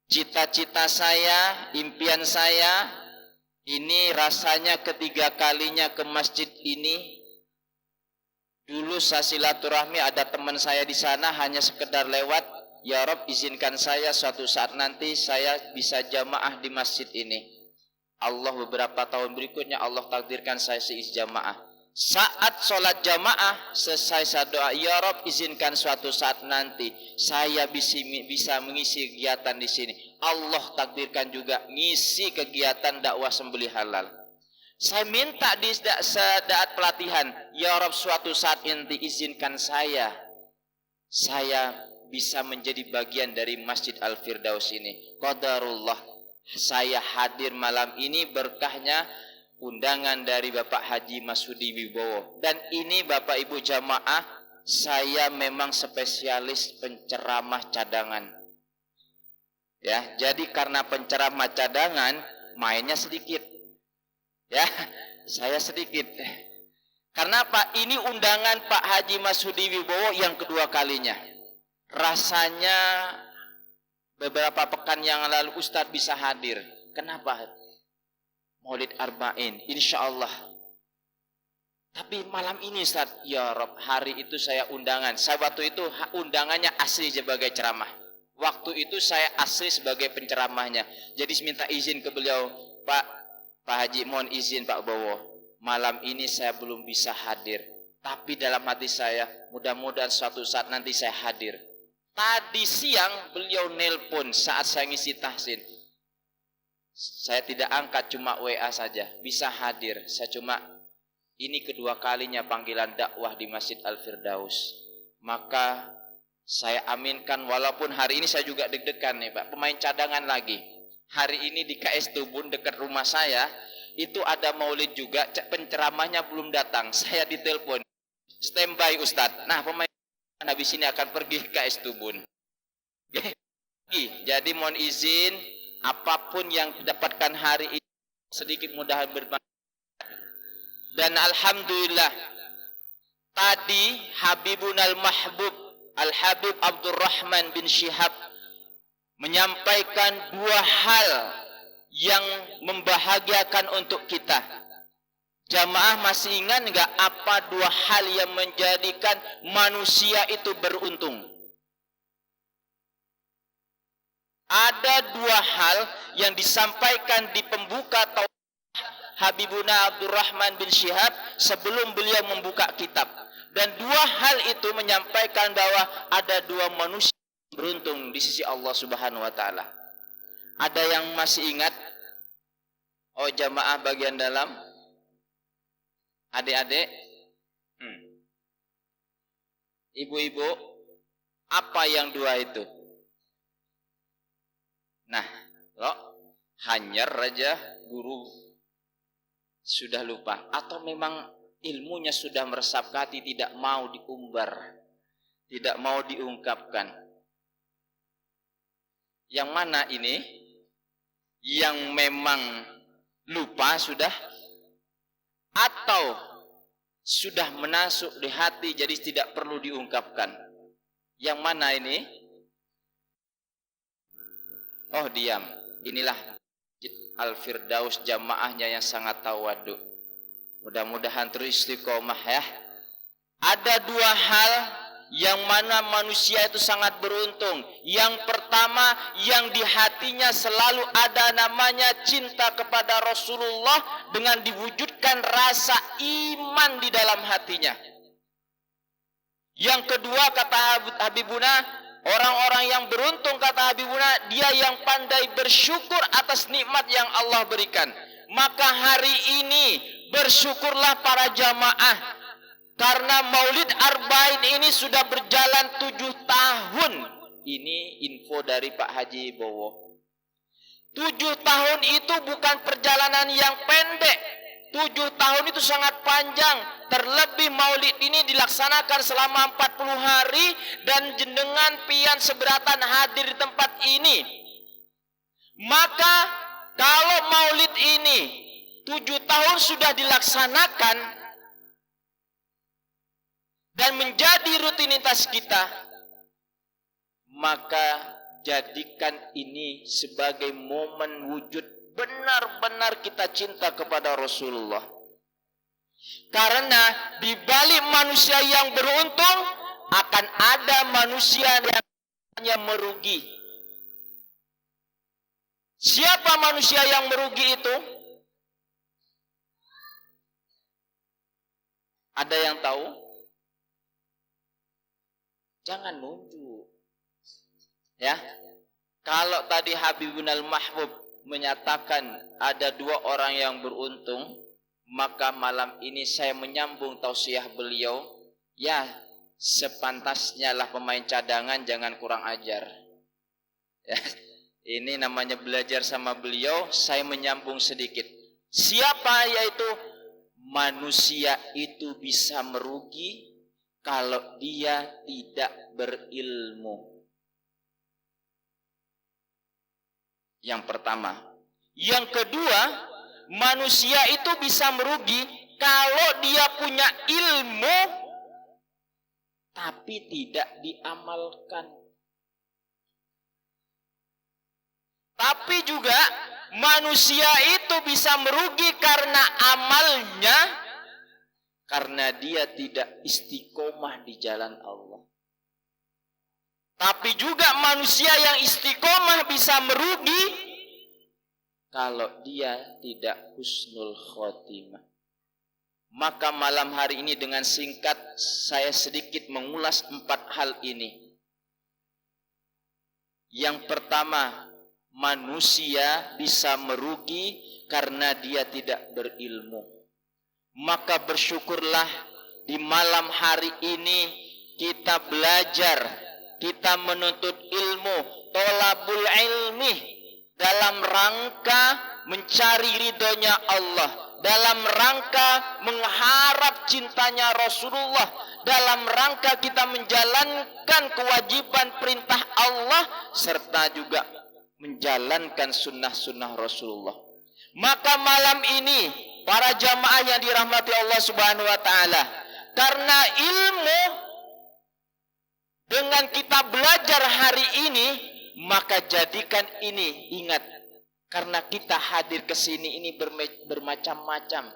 cita-cita saya, impian saya, ini rasanya ketiga kalinya ke masjid ini. Dulu saya silaturahmi, ada teman saya di sana hanya sekedar lewat, Ya Rob, izinkan saya suatu saat nanti saya bisa jamaah di masjid ini. Allah beberapa tahun berikutnya Allah takdirkan saya seisi jamaah. Saat sholat jamaah selesai saya doa, ya Rob, izinkan suatu saat nanti saya bisa mengisi kegiatan di sini. Allah takdirkan juga ngisi kegiatan dakwah sembelih halal. Saya minta di saat pelatihan, ya Rob, suatu saat nanti izinkan saya bisa menjadi bagian dari Masjid Al-Firdaus ini. Qadarullah, saya hadir malam ini berkahnya undangan dari Bapak Haji Masudi Wibowo. Dan ini Bapak Ibu jamaah, saya memang spesialis penceramah cadangan. Ya, jadi karena penceramah cadangan mainnya sedikit. Ya, saya sedikit. Karena Pak, ini undangan Pak Haji Masudi Wibowo yang kedua kalinya. Rasanya beberapa pekan yang lalu Ustadz bisa hadir. Kenapa? Maulid Arba'in, insya Allah. Tapi malam ini Ustadz, ya Rob, hari itu saya undangan. Saya waktu itu undangannya asli sebagai ceramah. Waktu itu saya asli sebagai penceramahnya. Jadi minta izin ke beliau, Pak Haji, mohon izin Pak Bowo. Malam ini saya belum bisa hadir. Tapi dalam hati saya, mudah-mudahan suatu saat nanti saya hadir. Tadi siang beliau nelpon saat saya ngisi tahsin. Saya tidak angkat, cuma WA saja. Bisa hadir. Saya cuma, ini kedua kalinya panggilan dakwah di Masjid Al-Firdaus. Maka saya aminkan, walaupun hari ini saya juga deg-degan nih Pak. Pemain cadangan lagi. Hari ini di KS Tubun dekat rumah saya, itu ada maulid juga, penceramahnya belum datang. Saya ditelepon. Standby Ustadz. Nah, pemain habis ini akan pergi ke KS Tubun. Jadi mohon izin, apapun yang didapatkan hari ini sedikit mudahan bermanfaat. Dan alhamdulillah tadi Habibun al-Mahbub Al-Habib Abdurrahman bin Syihab menyampaikan dua hal yang membahagiakan untuk kita. Jamaah masih ingat enggak apa dua hal yang menjadikan manusia itu beruntung? Ada dua hal yang disampaikan di pembuka Habibuna Abdurrahman bin Syihab sebelum beliau membuka kitab. Dan dua hal itu menyampaikan bahwa ada dua manusia beruntung di sisi Allah Subhanahu wa taala. Ada yang masih ingat? Oh, jamaah bagian dalam? Adik-adik? Ibu-ibu, apa yang dua itu? Nah, loh, hanyar aja guru sudah lupa, atau memang ilmunya sudah meresap ke hati, tidak mau diumbar, tidak mau diungkapkan. Yang mana ini? Yang memang lupa sudah, atau sudah menasuk di hati jadi tidak perlu diungkapkan? Yang mana ini? Oh, diam. Inilah Al-Firdaus jamaahnya yang sangat tawadu. Mudah-mudahan terus istiqomah ya. Ada dua hal yang mana manusia itu sangat beruntung. Yang pertama, yang di hatinya selalu ada namanya cinta kepada Rasulullah dengan diwujudkan rasa iman di dalam hatinya. Yang kedua, kata Habibuna, orang-orang yang beruntung, kata Habibuna, dia yang pandai bersyukur atas nikmat yang Allah berikan. Maka hari ini bersyukurlah para jamaah, karena Maulid Arba'in ini sudah berjalan 7 tahun. Ini info dari Pak Haji Bowo. 7 tahun itu bukan perjalanan yang pendek. 7 tahun itu sangat panjang. Terlebih Maulid ini dilaksanakan selama 40 hari dan jenengan pian seberatan hadir di tempat ini. Maka kalau Maulid ini 7 tahun sudah dilaksanakan dan menjadi rutinitas kita, maka jadikan ini sebagai momen wujud benar-benar kita cinta kepada Rasulullah. Karena di balik manusia yang beruntung akan ada manusia yang hanya merugi. Siapa manusia yang merugi itu? Ada yang tahu? Jangan nunjuk. Ya. Kalau tadi Habibun Al-Mahbub menyatakan ada 2 orang yang beruntung, maka malam ini saya menyambung tausiah beliau, ya sepantasnya lah pemain cadangan jangan kurang ajar. Ya, ini namanya belajar sama beliau, saya menyambung sedikit. Siapa yaitu manusia itu bisa merugi kalau dia tidak berilmu. Yang pertama. Yang kedua, manusia itu bisa merugi kalau dia punya ilmu tapi tidak diamalkan. Tapi juga manusia itu bisa merugi karena amalnya, karena dia tidak istiqomah di jalan Allah. Tapi juga manusia yang istiqomah bisa merugi kalau dia tidak husnul khotimah. Maka malam hari ini dengan singkat saya sedikit mengulas 4 hal ini. Yang pertama, manusia bisa merugi karena dia tidak berilmu. Maka bersyukurlah di malam hari ini kita belajar, kita menuntut ilmu, tolabul ilmi, dalam rangka mencari ridhonya Allah, dalam rangka mengharap cintanya Rasulullah, dalam rangka kita menjalankan kewajiban perintah Allah, serta juga menjalankan sunnah-sunnah Rasulullah. Maka malam ini para jamaah yang dirahmati Allah Subhanahu wa taala, karena ilmu dengan kita belajar hari ini, maka jadikan ini ingat, karena kita hadir ke sini ini bermacam-macam.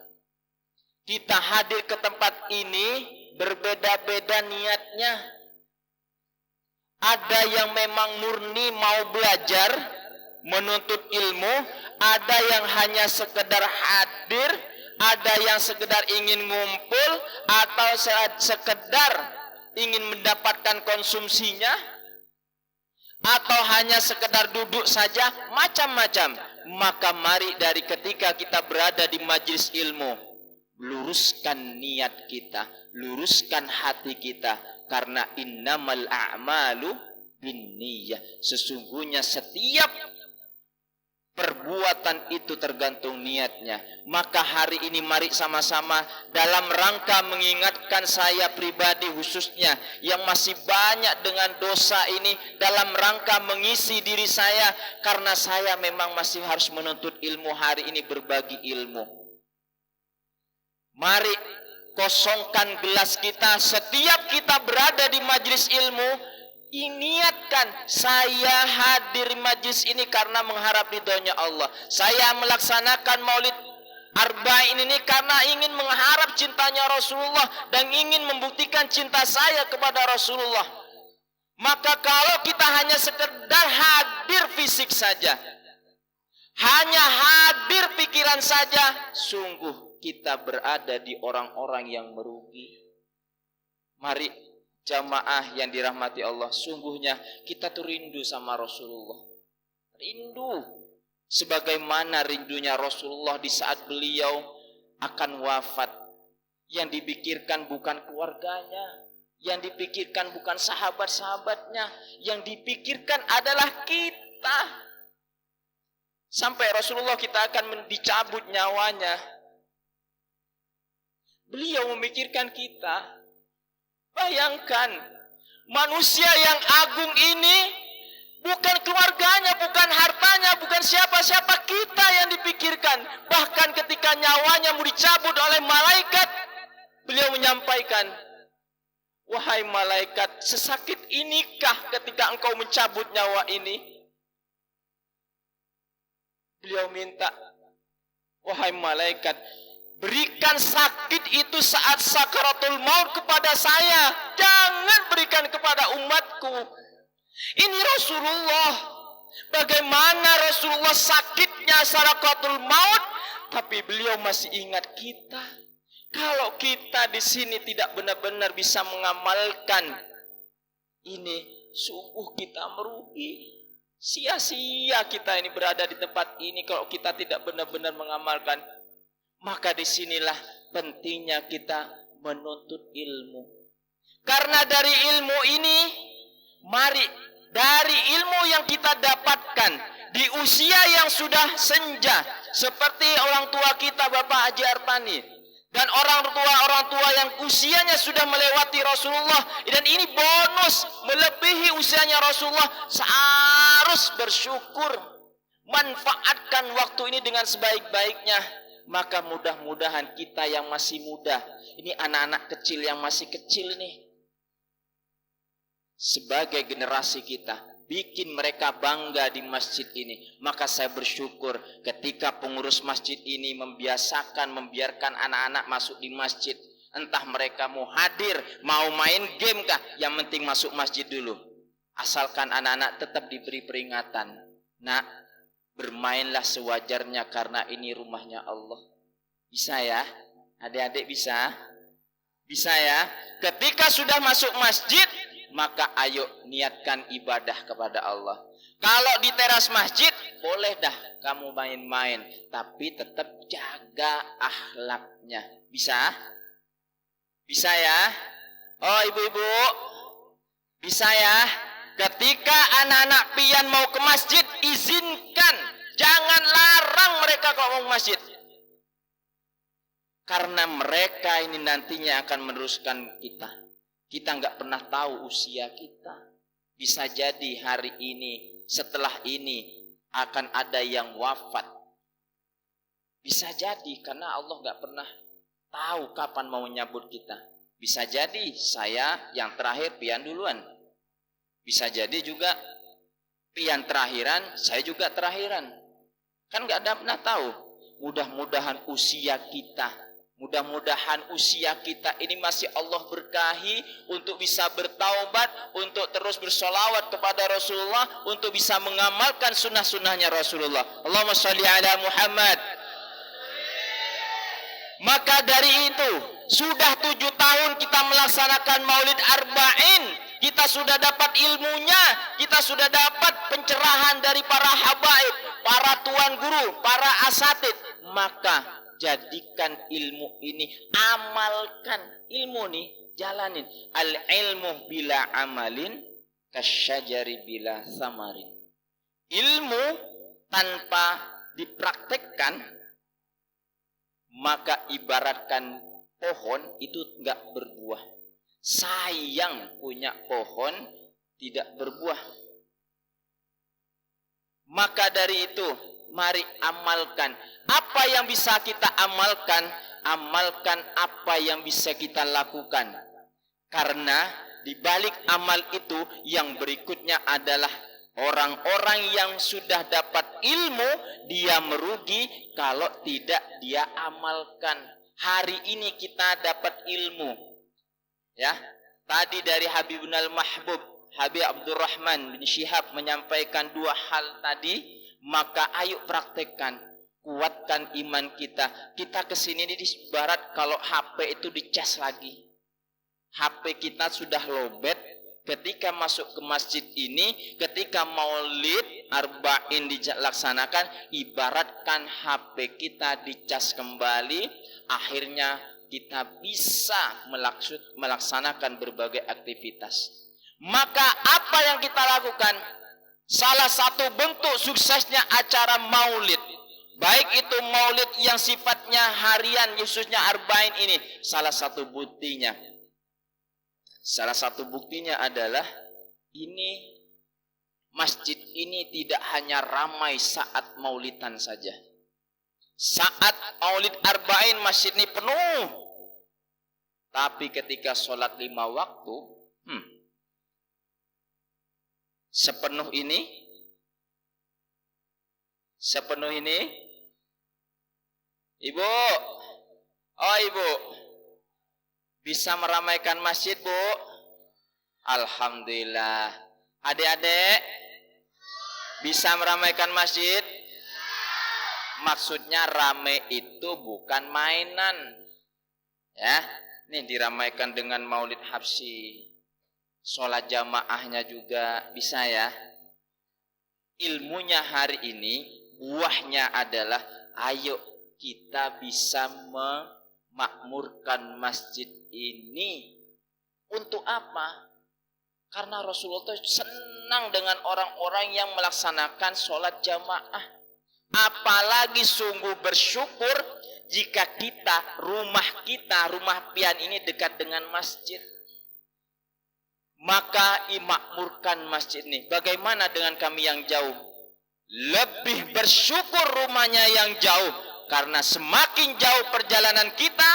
Kita hadir ke tempat ini berbeda-beda niatnya. Ada yang memang murni mau belajar, menuntut ilmu, ada yang hanya sekedar hadir, ada yang sekedar ingin ngumpul, atau sekedar ingin mendapatkan konsumsinya, atau hanya sekedar duduk saja, macam-macam. Maka mari dari ketika kita berada di majelis ilmu, luruskan niat kita, luruskan hati kita, karena innamal a'malu binniyah. Sesungguhnya setiap perbuatan itu tergantung niatnya. Maka hari ini mari sama-sama dalam rangka mengingatkan saya pribadi khususnya yang masih banyak dengan dosa ini, dalam rangka mengisi diri saya, karena saya memang masih harus menuntut ilmu hari ini, berbagi ilmu. Mari kosongkan gelas kita setiap kita berada di majelis ilmu. Niatkan, saya hadir majlis ini karena mengharap ridhonya Allah. Saya melaksanakan maulid arba'in ini karena ingin mengharap cintanya Rasulullah dan ingin membuktikan cinta saya kepada Rasulullah. Maka kalau kita hanya sekedar hadir fisik saja, hanya hadir pikiran saja, sungguh kita berada di orang-orang yang merugi. Mari jamaah yang dirahmati Allah, sungguhnya kita tuh rindu sama Rasulullah. Rindu sebagaimana rindunya Rasulullah di saat beliau akan wafat. Yang dipikirkan bukan keluarganya, yang dipikirkan bukan sahabat-sahabatnya, yang dipikirkan adalah kita. Sampai Rasulullah kita akan dicabut nyawanya, beliau memikirkan kita. Bayangkan, manusia yang agung ini bukan keluarganya, bukan hartanya, bukan siapa-siapa, kita yang dipikirkan. Bahkan ketika nyawanya mau dicabut oleh malaikat, beliau menyampaikan, wahai malaikat, sesakit inikah ketika engkau mencabut nyawa ini? Beliau minta, wahai malaikat, berikan sakit itu saat sakaratul maut kepada saya. Jangan berikan kepada umatku. Ini Rasulullah. Bagaimana Rasulullah sakitnya sakaratul maut, tapi beliau masih ingat kita. Kalau kita di sini tidak benar-benar bisa mengamalkan ini, sungguh kita merugi. Sia-sia kita ini berada di tempat ini kalau kita tidak benar-benar mengamalkan. Maka disinilah pentingnya kita menuntut ilmu. Karena dari ilmu ini, mari dari ilmu yang kita dapatkan di usia yang sudah senja, seperti orang tua kita Bapak Haji Arpani dan orang tua yang usianya sudah melewati Rasulullah, dan ini bonus melebihi usianya Rasulullah, harus bersyukur, manfaatkan waktu ini dengan sebaik-baiknya. Maka mudah-mudahan kita yang masih muda, ini anak-anak kecil yang masih kecil nih, sebagai generasi kita, bikin mereka bangga di masjid ini. Maka saya bersyukur ketika pengurus masjid ini membiarkan anak-anak masuk di masjid. Entah mereka mau hadir, mau main game kah, yang penting masuk masjid dulu. Asalkan anak-anak tetap diberi peringatan. Nak, bermainlah sewajarnya karena ini rumahnya Allah. Bisa ya? Adik-adik bisa? Bisa ya? Ketika sudah masuk masjid, maka ayo niatkan ibadah kepada Allah. Kalau di teras masjid, boleh dah kamu main-main, tapi tetap jaga akhlaknya. Bisa? Bisa ya? Oh ibu-ibu, bisa ya? Ketika anak-anak pian mau ke masjid, izinkan. Jangan larang mereka kalau mau ke masjid. Karena mereka ini nantinya akan meneruskan kita. Kita nggak pernah tahu usia kita. Bisa jadi hari ini, setelah ini akan ada yang wafat. Bisa jadi karena Allah nggak pernah tahu kapan mau menyambut kita. Bisa jadi saya yang terakhir pian duluan. Bisa jadi juga pian terakhiran, saya juga terakhiran. Kan nggak ada pernah tahu. Mudah-mudahan usia kita ini masih Allah berkahi untuk bisa bertaubat, untuk terus bersolawat kepada Rasulullah, untuk bisa mengamalkan sunnah-sunnahnya Rasulullah. Allahumma sholli ala Muhammad. Maka dari itu, sudah 7 tahun kita melaksanakan Maulid Arba'in. Kita sudah dapat ilmunya, kita sudah dapat pencerahan dari para habaib, para tuan guru, para asatid. Maka jadikan ilmu ini, amalkan ilmu nih, jalanin. Al ilmu bila amalin kasyajari bila samarin. Ilmu tanpa dipraktekkan, maka ibaratkan pohon itu enggak berbuah. Sayang punya pohon tidak berbuah. Maka dari itu, mari amalkan. Apa yang bisa kita amalkan, amalkan apa yang bisa kita lakukan. Karena di balik amal itu yang berikutnya adalah orang-orang yang sudah dapat ilmu, dia merugi kalau tidak dia amalkan. Hari ini kita dapat ilmu. Ya, tadi dari Habibun al-Mahbub, Habib Abdurrahman bin Syihab menyampaikan 2 hal tadi, maka ayo praktekkan, kuatkan iman kita. Kita kesini ini ibarat kalau HP itu dicas lagi. HP kita sudah lowbat, ketika masuk ke masjid ini, ketika Maulid Arba'in dilaksanakan, ibaratkan HP kita dicas kembali, akhirnya kita bisa melaksanakan berbagai aktivitas. Maka apa yang kita lakukan? Salah satu bentuk suksesnya acara maulid, baik itu maulid yang sifatnya harian, khususnya arba'in ini, salah satu buktinya adalah ini masjid ini tidak hanya ramai saat maulidan saja. Saat maulid arba'in masjid ini penuh. Tapi ketika sholat 5 waktu, sepenuh ini, Ibu, oh Ibu, bisa meramaikan masjid Bu? Alhamdulillah. Adik-adik bisa meramaikan masjid? Maksudnya rame itu bukan mainan. Ya, nih diramaikan dengan maulid habsyi. Sholat jamaahnya juga bisa ya. Ilmunya hari ini, buahnya adalah ayo kita bisa memakmurkan masjid ini. Untuk apa? Karena Rasulullah itu senang dengan orang-orang yang melaksanakan sholat jamaah. Apalagi sungguh bersyukur jika rumah pian ini dekat dengan masjid. Maka imakmurkan masjid ini. Bagaimana dengan kami yang jauh? Lebih bersyukur rumahnya yang jauh. Karena semakin jauh perjalanan kita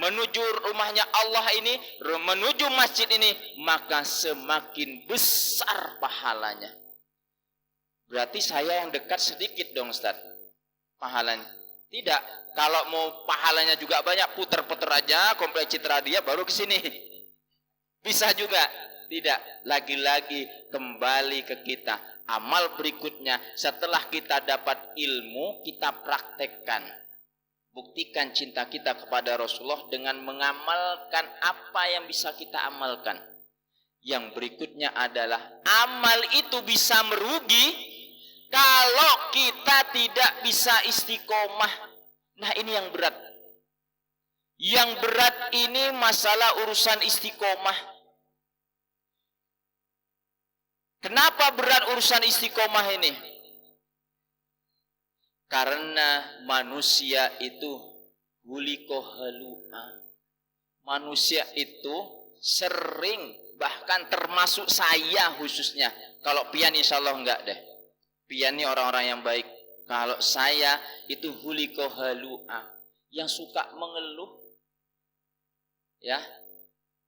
menuju rumahnya Allah ini, menuju masjid ini, maka semakin besar pahalanya. Berarti saya yang dekat sedikit dong Ustaz pahalanya. Tidak, kalau mau pahalanya juga banyak, puter-puter aja kompleks Citra dia baru ke sini. Bisa juga. Tidak, lagi-lagi kembali ke kita. Amal berikutnya setelah kita dapat ilmu, kita praktekkan. Buktikan cinta kita kepada Rasulullah dengan mengamalkan apa yang bisa kita amalkan. Yang berikutnya adalah amal itu bisa merugi kalau kita tidak bisa istiqomah. Nah, ini yang berat. Yang berat ini masalah urusan istiqomah. Kenapa berat urusan istiqomah ini? Karena manusia itu huliko halua. Manusia itu sering, bahkan termasuk saya khususnya. Kalau pian insya Allah enggak deh. Pian ini orang-orang yang baik. Kalau saya itu huliko halua, yang suka mengeluh. Ya,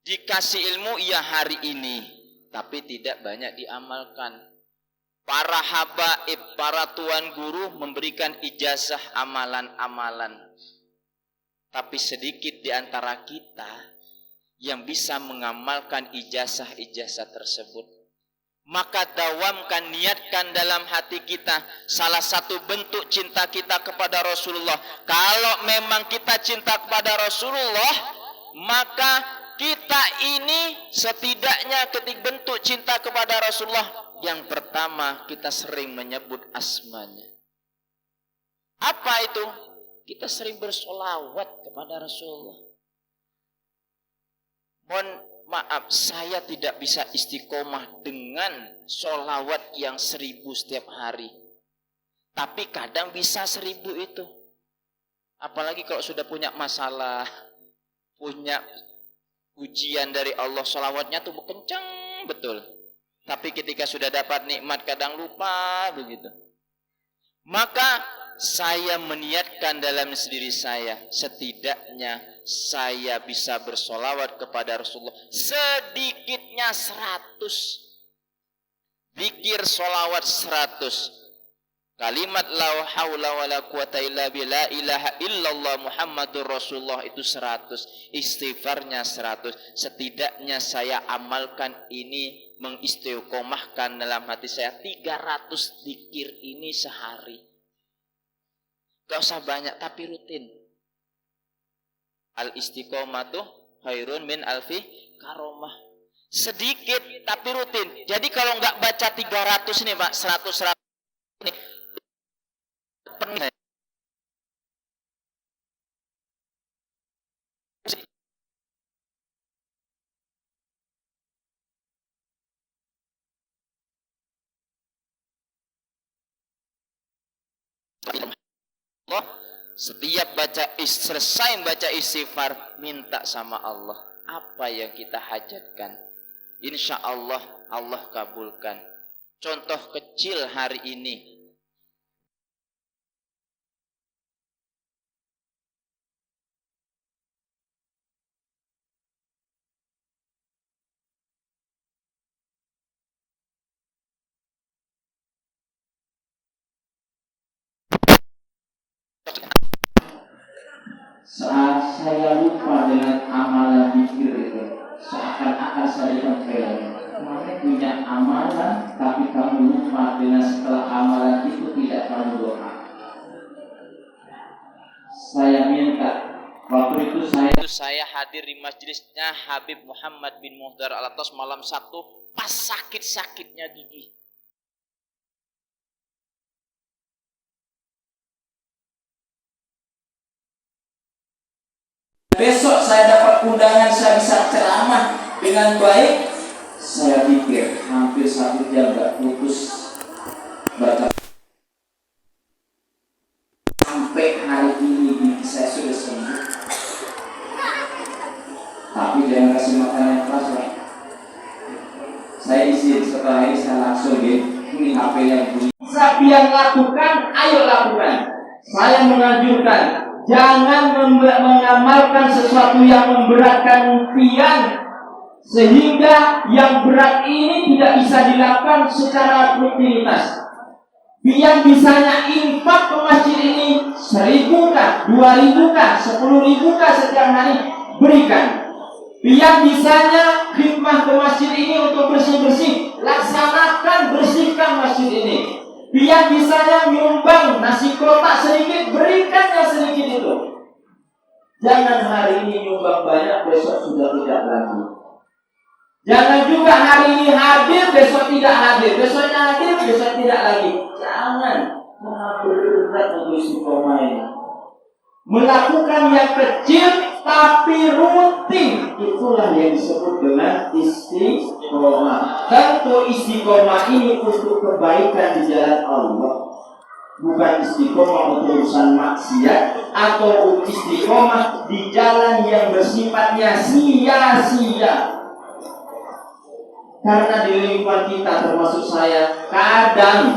dikasih ilmu ya hari ini, tapi tidak banyak diamalkan. Para habaib, para tuan guru memberikan ijazah amalan-amalan. Tapi sedikit di antara kita yang bisa mengamalkan ijazah-ijazah tersebut. Maka dawamkan, niatkan dalam hati kita salah satu bentuk cinta kita kepada Rasulullah. Kalau memang kita cinta kepada Rasulullah, maka kita ini setidaknya ketika bentuk cinta kepada Rasulullah, yang pertama kita sering menyebut asmanya. Apa itu? Kita sering bersolawat kepada Rasulullah. Mohon maaf, saya tidak bisa istiqomah dengan solawat yang 1000 setiap hari. Tapi kadang bisa 1000 itu. Apalagi kalau sudah punya masalah, punya ujian dari Allah, salawatnya tuh kencang betul. Tapi ketika sudah dapat nikmat kadang lupa begitu. Maka saya meniatkan dalam diri saya, setidaknya saya bisa bersolawat kepada Rasulullah sedikitnya 100. Zikir solawat 100. Kalimat la haula wala quwata illa billah, la ilaha illallah Muhammadur Rasulullah itu 100. Istighfarnya 100. Setidaknya saya amalkan ini, mengistiqomahkan dalam hati saya 300 zikir ini sehari. Gak usah banyak tapi rutin. Al istiqomatu khairun min alfi karomah. Sedikit tapi rutin. Jadi kalau nggak baca 300 ini Pak, 100 ini pernah Allah, setiap selesai baca istighfar, minta sama Allah apa yang kita hajatkan, insya Allah Allah kabulkan. Contoh kecil hari ini, saat saya lupa dengan amalan zikir itu, seakan-akan saya kemarin punya amalan kamu lupa dengan setelah amalan itu tidak kamu doa. Saya minta waktu itu saya hadir di majelisnya Habib Muhammad bin Muhdar Al-Atas malam Sabtu pas sakit-sakitnya gigi. Besok saya dapat undangan, saya bisa ceramah dengan baik. Saya pikir hampir 1 jam gak putus baca. Sampai hari ini gigi saya sudah sembuh. Tapi jangan kasih makan yang keras lah. Saya izin setelah ini saya langsung ini HP yang bunyi. Siapa yang lakukan, ayo lakukan. Saya menganjurkan, jangan mengamalkan sesuatu yang memberatkan pian, sehingga yang berat ini tidak bisa dilakukan secara rutinitas. Pian bisanya infak ke masjid ini 1.000 kah, 2.000 kah, 10.000 kah setiap hari, berikan. Pian bisanya khidmah ke masjid ini untuk bersih-bersih, laksanakan, bersihkan masjid ini. Pian bisanya nyumbang nasi kotak sedikit, berikan yang sedikit itu. Jangan hari ini nyumbang banyak, besok sudah tidak lagi. Jangan juga hari ini hadir, besok tidak hadir. Besoknya hadir, besok tidak lagi. Jangan. Maha berat untuk istiqomah ini. Melakukan yang kecil tapi rutin, itulah yang disebut dengan istiqomah. Tentu istiqomah ini untuk kebaikan di jalan Allah, bukan istiqomah untuk urusan maksiat atau istiqomah di jalan yang bersifatnya sia-sia. Karena di lingkungan kita termasuk saya, kadang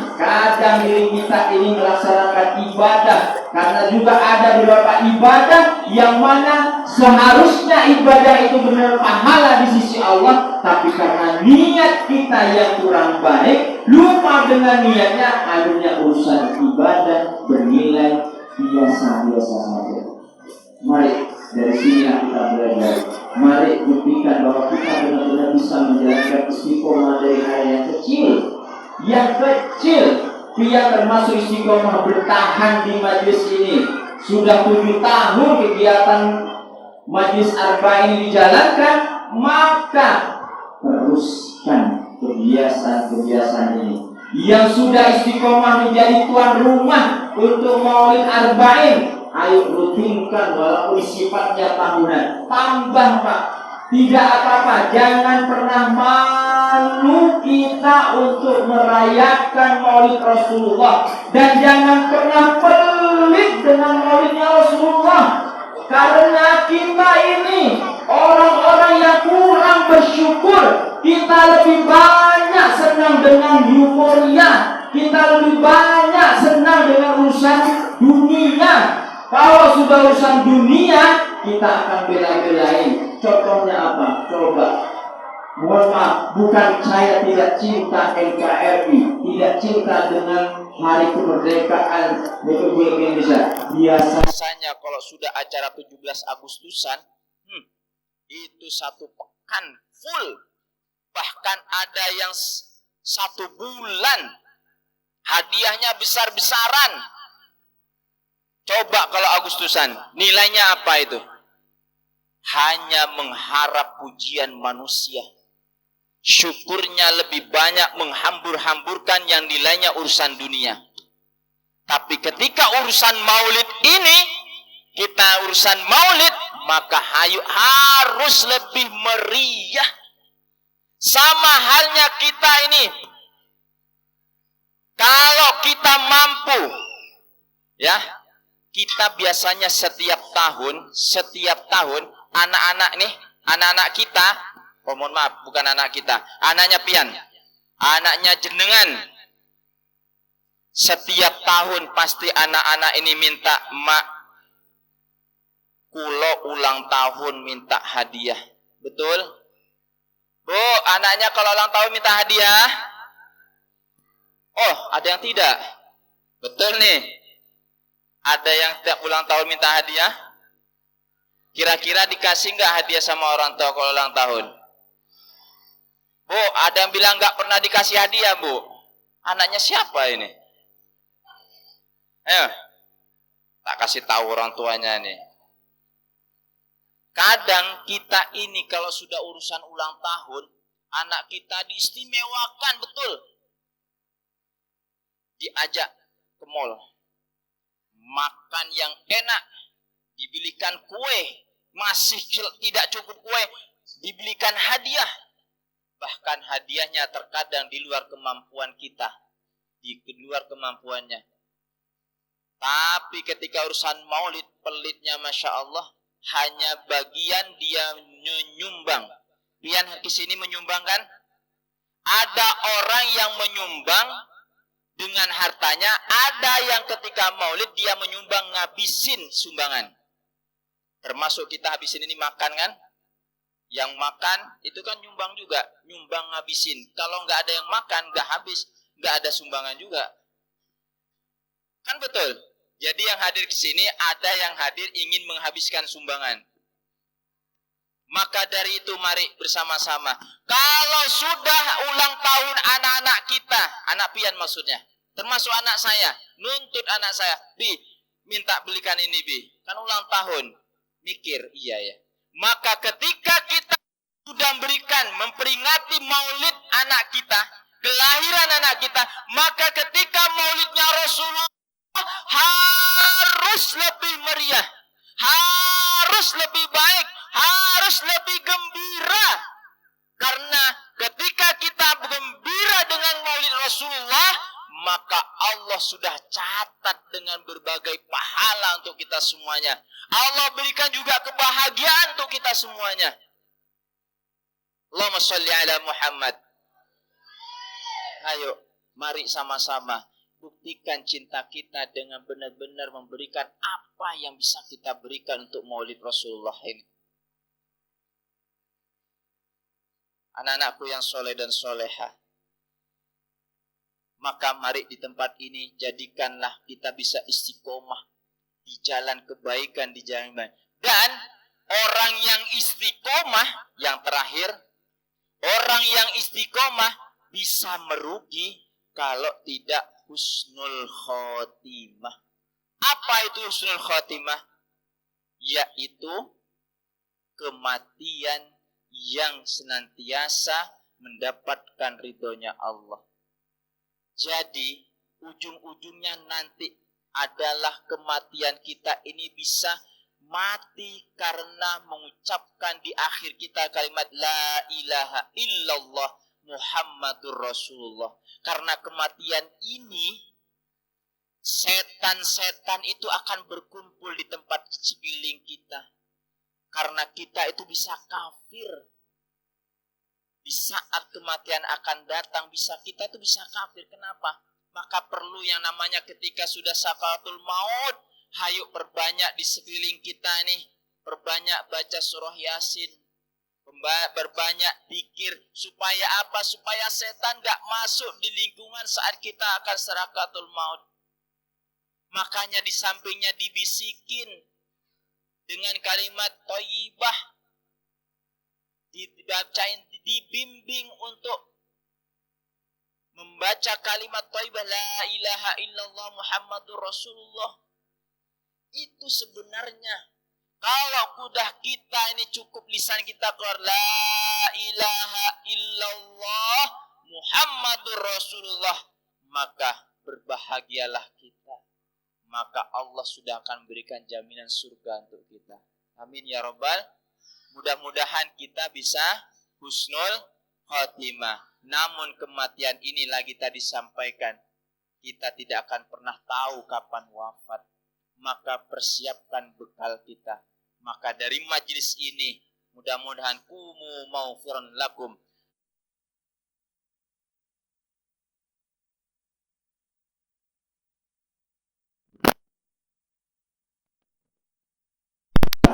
diri kita ini melaksanakan ibadah, karena juga ada beberapa ibadah yang mana seharusnya ibadah itu benar pahala di sisi Allah, tapi karena niat kita yang kurang baik, lupa dengan niatnya, akhirnya urusan ibadah bernilai biasa-biasa saja. Mari dari sinilah kita belajar. Mari buktikan bahwa kita benar-benar bisa menjalankan istiqomah dari hal yang kecil. Yang kecil, dia termasuk istiqomah bertahan di majlis ini. Sudah 7 tahun kegiatan majlis Arba ini dijalankan, maka teruskan kebiasaan-kebiasaan ini. Yang sudah istiqomah menjadi tuan rumah untuk Maulid Arba'in, ayo rutinkan walaupun sifatnya tahunan. Tambah Pak, tidak apa-apa. Jangan pernah malu kita untuk merayakan Maulid Rasulullah, dan jangan pernah pelit dengan Maulidnya Rasulullah. Karena kita ini orang-orang yang kurang bersyukur. Kita lebih banyak senang dengan euforia, kita lebih banyak senang dengan urusan dunia. Kalau sudah urusan dunia, kita akan bela-belain. Contohnya apa? Coba. Mohon maaf, bukan saya tidak cinta NKRI, tidak cinta dengan hari kemerdekaan Republik Indonesia. Biasanya kalau sudah acara 17 Agustusan, itu 1 pekan full. Bahkan ada yang 1 bulan. Hadiahnya besar-besaran. Coba kalau Agustusan, nilainya apa itu? Hanya mengharap pujian manusia. Syukurnya lebih banyak menghambur-hamburkan yang nilainya urusan dunia. Tapi ketika urusan maulid ini, kita urusan maulid, maka harus lebih meriah. Sama halnya kita ini. Kalau kita mampu, ya, kita biasanya setiap tahun anak-anak kita, oh mohon maaf, bukan anak kita, anaknya pian, anaknya jenengan, setiap tahun pasti anak-anak ini minta, mak, kulo ulang tahun minta hadiah, betul? Bu, anaknya kalau ulang tahun minta hadiah? Oh, ada yang tidak, betul nih. Ada yang tiap ulang tahun minta hadiah? Kira-kira dikasih nggak hadiah sama orang tua kalau ulang tahun? Bu, ada yang bilang nggak pernah dikasih hadiah, Bu. Anaknya siapa ini? Ayo, tak kasih tahu orang tuanya nih. Kadang kita ini kalau sudah urusan ulang tahun, anak kita diistimewakan betul. Diajak ke mall, makan yang enak, dibelikan kue, masih tidak cukup kue, dibelikan hadiah. Bahkan hadiahnya terkadang di luar kemampuan kita, di luar kemampuannya. Tapi ketika urusan maulid, pelitnya Masya Allah, hanya bagian dia menyumbang. Pian ke sini menyumbang kan? Ada orang yang menyumbang dengan hartanya, ada yang ketika maulid dia menyumbang ngabisin sumbangan. Termasuk kita habisin ini makan kan? Yang makan itu kan nyumbang juga, nyumbang ngabisin. Kalau nggak ada yang makan, nggak habis, nggak ada sumbangan juga. Kan betul? Jadi yang hadir ke sini ada yang hadir ingin menghabiskan sumbangan. Maka dari itu mari bersama-sama. Kalau sudah ulang tahun anak-anak kita, anak pian maksudnya, termasuk anak saya, nuntut anak saya, Bi, minta belikan ini Bi, kan ulang tahun. Mikir, iya ya. Maka ketika kita sudah berikan, memperingati maulid anak kita, kelahiran anak kita, maka ketika maulidnya Rasulullah harus lebih meriah, harus lebih baik, harus lebih gembira. Karena ketika kita gembira dengan maulid Rasulullah, maka Allah sudah catat dengan berbagai pahala untuk kita semuanya. Allah berikan juga kebahagiaan untuk kita semuanya. Allahumma sholli ala Muhammad. Ayo, mari sama-sama buktikan cinta kita dengan benar-benar memberikan apa yang bisa kita berikan untuk maulid Rasulullah ini. Anak-anakku yang soleh dan solehah, maka mari di tempat ini jadikanlah kita bisa istiqomah di jalan kebaikan, di jalan baik. Dan orang yang istiqomah, yang terakhir, orang yang istiqomah bisa merugi kalau tidak husnul khotimah. Apa itu husnul khotimah? Yaitu kematian yang senantiasa mendapatkan ridhonya Allah. Jadi ujung-ujungnya nanti adalah kematian kita ini bisa mati karena mengucapkan di akhir kita kalimat la ilaha illallah Muhammadur Rasulullah. Karena kematian ini setan-setan itu akan berkumpul di tempat sekeliling kita. Karena kita itu bisa kafir. Di saat kematian akan datang, kita itu bisa kafir. Kenapa? Maka perlu yang namanya ketika sudah sakaratul maut, hayu perbanyak di sekeliling kita nih. Perbanyak baca surah Yasin. Berbanyak zikir. Supaya apa? Supaya setan gak masuk di lingkungan saat kita akan sakaratul maut. Makanya di sampingnya dibisikin dengan kalimat thayyibah, dibacain, dibimbing untuk membaca kalimat thayyibah la ilaha illallah Muhammadur Rasulullah. Itu sebenarnya kalau udah kita ini cukup lisan kita keluar la ilaha illallah Muhammadur Rasulullah, maka berbahagialah kita. Maka Allah sudah akan memberikan jaminan surga untuk kita. Amin ya Rabbal. Mudah-mudahan kita bisa husnul khotimah. Namun kematian ini lagi tadi sampaikan, kita tidak akan pernah tahu kapan wafat. Maka persiapkan bekal kita. Maka dari majlis ini, mudah-mudahan kumu maghfiran lakum.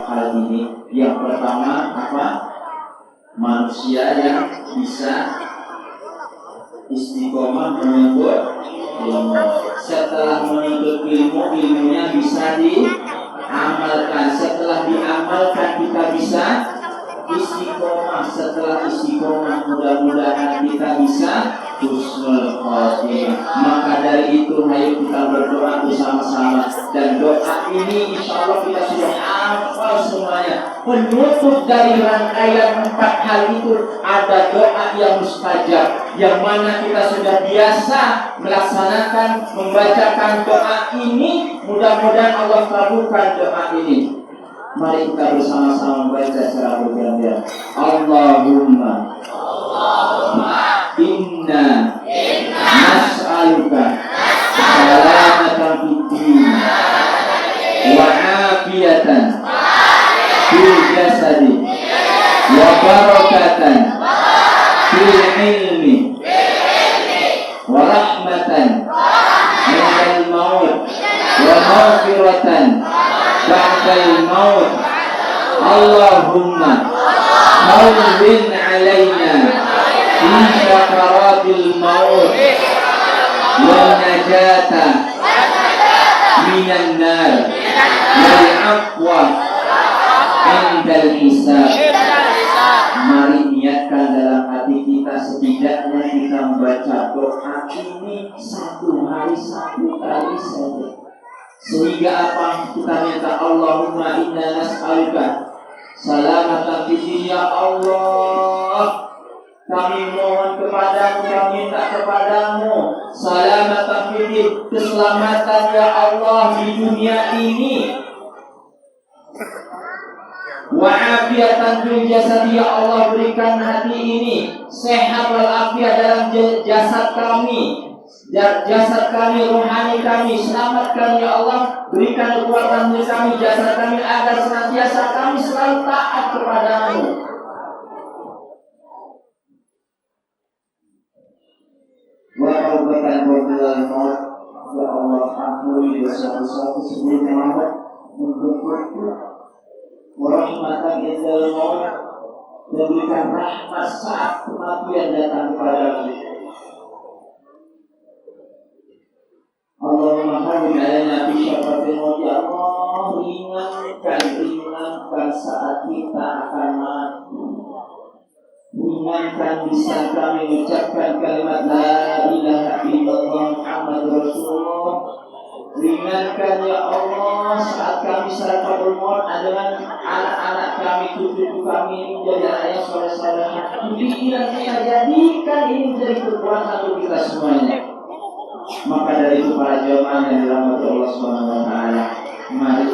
Hal ini yang pertama apa? Manusia yang bisa istiqomah menuntut ilmu. Setelah menuntut ilmu, ilmunya bisa diamalkan. Setelah diamalkan kita bisa istiqomah. Setelah istiqomah mudah-mudahan kita bisa husnul khotimah. Maka dari itu ayo kita berdoa bersama-sama, dan doa ini insya Allah kita sudah hafal semuanya. Penutup dari rangkaian 4 hal itu ada doa yang mustajab, yang mana kita sudah biasa melaksanakan membacakan doa ini. Mudah-mudahan Allah kabulkan doa ini. Mari kita bersama-sama membaca secara bergantian. Allahumma inna nas'aluka salamatan fid din wa afiyatan fil jasadi wa barakatan fil ilmi wa rahmatan minal maut wa maghfiratan ba'dal maut. Allahumma hawwin alaina fi sakaratil maut wa najata minan nar wal afwa indal hisab. Mari niatkan dalam hati kita, setidaknya kita membaca doa ini 1 hari 1 kali saja. Sehingga apa? Kita minta Allahumma inna nas'aluka salamatan fid din. Ya Allah, kami mohon kepadamu, kami minta kepadamu salamatan fid din, keselamatan ya Allah di dunia ini. Wa afiatan fil jasad, ya Allah berikan hati ini sehat walafiat dalam jasad kami. Jasad kami, rohani kami, selamatkan ya Allah. Berikan kekuatan diri kami, jasad kami, agar senantiasa kami selalu taat kepadamu. Wa taubatan qabla maut, ya Allah ampuni dosa-dosaku sebelum maut, menjemputku. Wa rahmatan indal maut, dan berikan rahmat saat kematian datang kepadamu. Allahumma hawwin alaina fi syafaqatil maut, ya Allah ringankan saat kita akan mati. Ringankan bisa kami mengucapkan kalimat la ilaha illallah Muhammadur Rasulullah. Ringankan ya Allah saat kami sakaratul maut dengan anak-anak kami, cucu kami menjadi anak yang soleh-soleh. Pikiran kita jadikan ini menjadi kekuatan untuk kita semuanya. Maka dari itu para jemaah yang dirahmati Allah Subhanahu wa taala, mari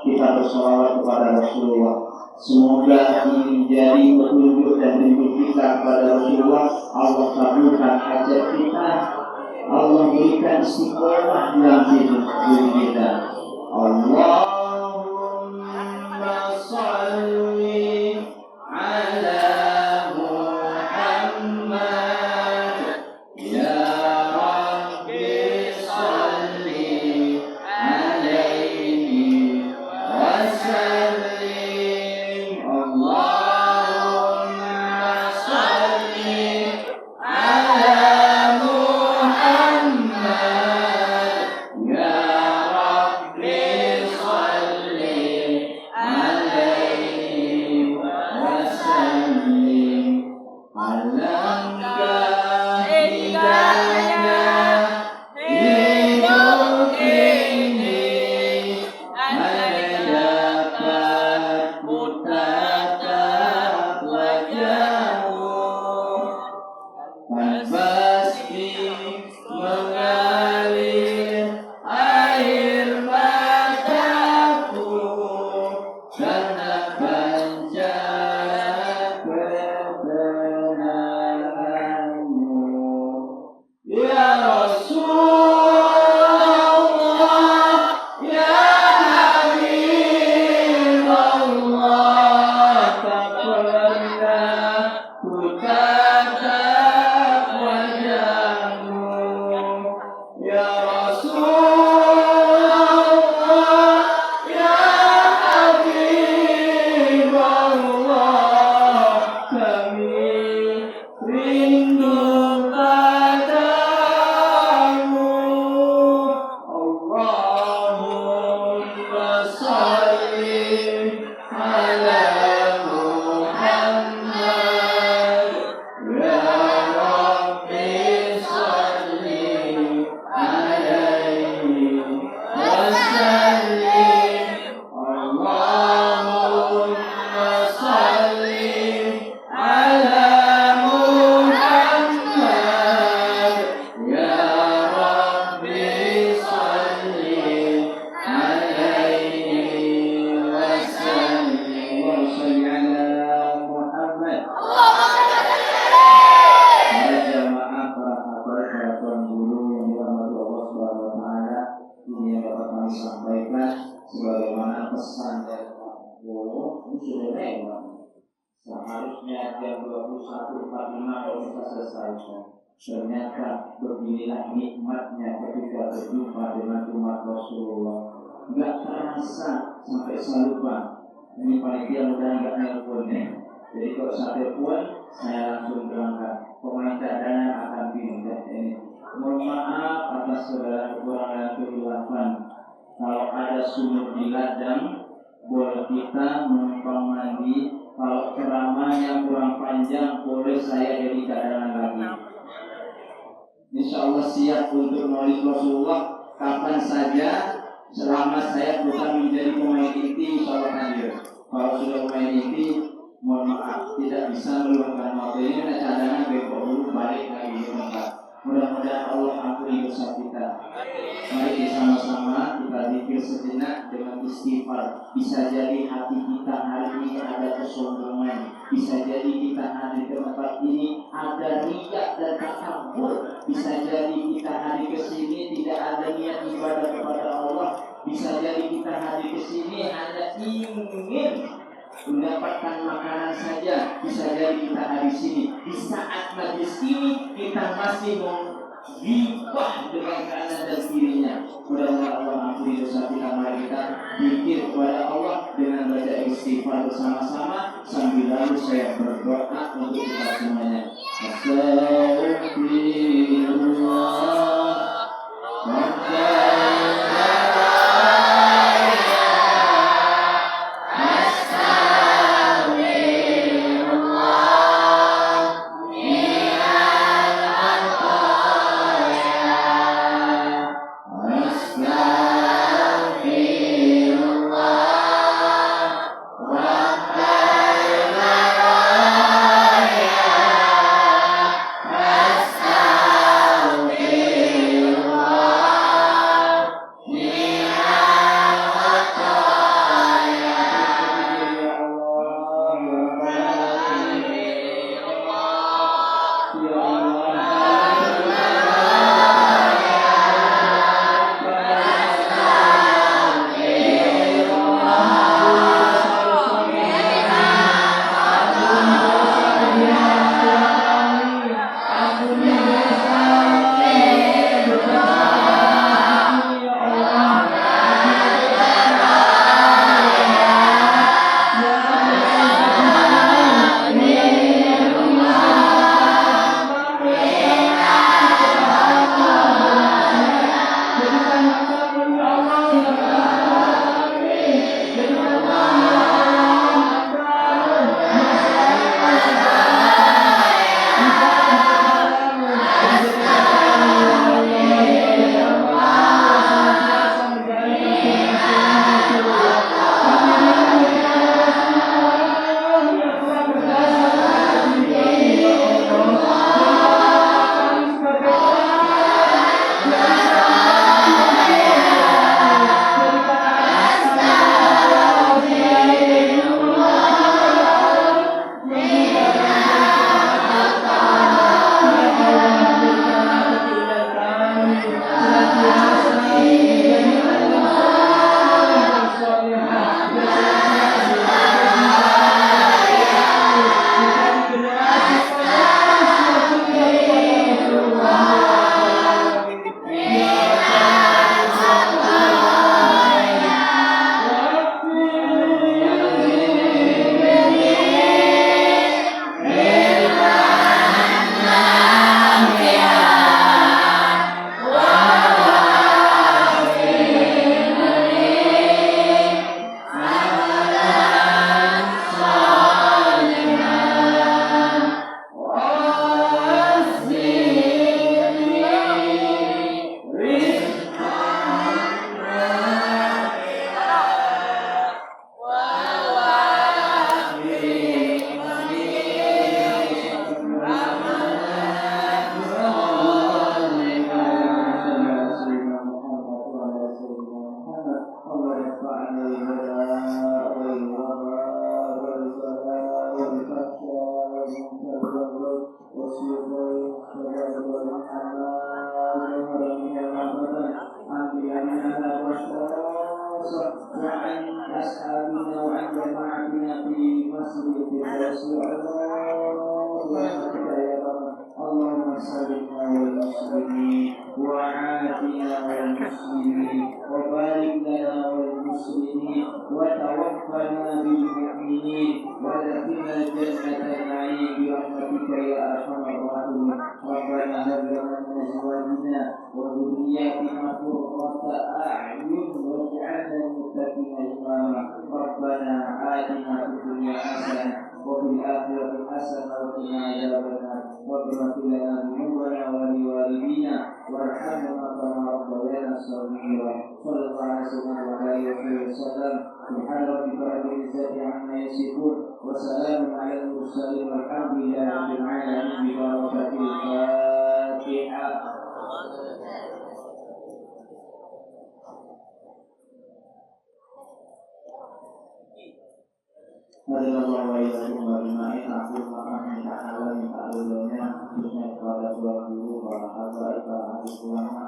kita bersolawat kepada Rasulullah. Semoga ini menjadi petunjuk dan rindu kita kepada Rasulullah. Allah kabulkan hajat kita, Allah berikan istiqomah dalam hidup kita. Allahumma shalli ala Muhammad ya kami seharusnya jam 21.45 kalau bisa selesai. Ternyata beginilah nikmatnya ketika berjumpa dengan umat Rasulullah. Enggak terasa sampai saya lupa. Ini panitia mudah enggak nelpon ya. Jadi kalau saya telepon, saya langsung berangkat. Pemain cadangan akan pindah ini. Mohon maaf atas segala kekurangan kehilafan. Kalau ada sumur di ladang, boleh kita menumpang mandi. Kalau ceramahnya kurang panjang, boleh saya jadi cadangan lagi. Insya Allah siap untuk maulid Rasulullah kapan saja, selama saya bukan menjadi pemain inti, insya Allah hadir. Kalau sudah pemain inti, mohon maaf tidak bisa meluangkan waktu ini. Ada cadangan besok dulu balik lagi ke tempat. Mudah-mudahan Allah ampuni dosa kita. Mari sama-sama kita zikir sejenak dengan istighfar. Bisa jadi hati kita hari ini ada kesombongan. Bisa jadi kita hadir ke tempat ini ada riya dan takabur. Bisa jadi kita hadir ke sini tidak ada niat ibadah kepada Allah. Bisa jadi kita hadir ke sini hanya ingin mendapatkan makanan saja. Bisa jadi kita hadir sini di saat majlis ini kita masih menggibah dengan kanan dan kirinya. Mudah-mudahan Allah ampuni dosa kita. Mari kita zikir kepada Allah dengan baca istighfar bersama-sama sambil lalu saya berdoa untuk kita semuanya. وعن أصحابنا وعن جماعتنا في مسجد الفردوس اللهم سلمنا والمسلمين وعافنا والمسلمين وبارك لنا والمسلمين وتوفنا بالمؤمنين وادخلنا الجنة النعيم برحمتك يا أرحم الراحمين. ربنا هب لنا من أزواجنا وذرياتنا قرة أعين واجعلنا للمتقين إماما. ربنا آتنا في الدنيا حسنة وفي الآخرة حسنة وقنا عذاب النار. واغفر لنا ذنوبنا ولوالدينا وارحمنا كما ربيانا صغيرا. صلى الله عليه وسلم. سبحان ربك رب العزة عما يصفون وسلام على المرسلين والحمد لله رب العالمين. ببركة الفاتحة. Alhamdulillah wa ilakum wa limain aku makan minta halal minta alulnya khususnya kepada tuan guru para habaib para ahli ulama.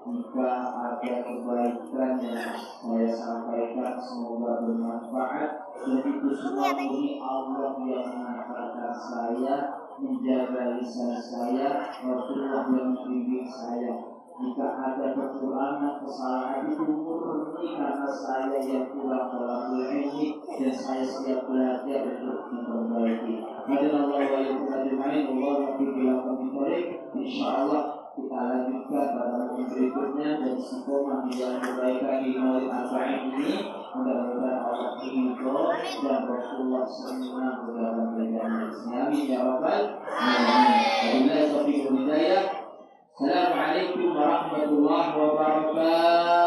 Jika ada kebaikan yang saya sampaikan semoga bermanfaat dan itu semua murni Allah yang mengantarkan saya, menjaga lisan saya, Rasulullah yang membimbing saya. Jika ada kekurangan, kesalahan itu murni karena saya yang kurang dalam ilmu dan saya siap belajar untuk memperbaiki. Hadirin Allah wa yakum ajmain. Allah wafiqillah biqorek. InsyaAllah kita lanjutkan pada minggu berikutnya dan istiqomah di dalam kebaikan di Maulid Arba'in ini. Mudah-mudahan Allah ridho dan Rasulullah senang dalam belajar Islami ya Rabbal alamin. Wabillahi taufiq wal hidayah. Assalamualaikum warahmatullahi wabarakatuh.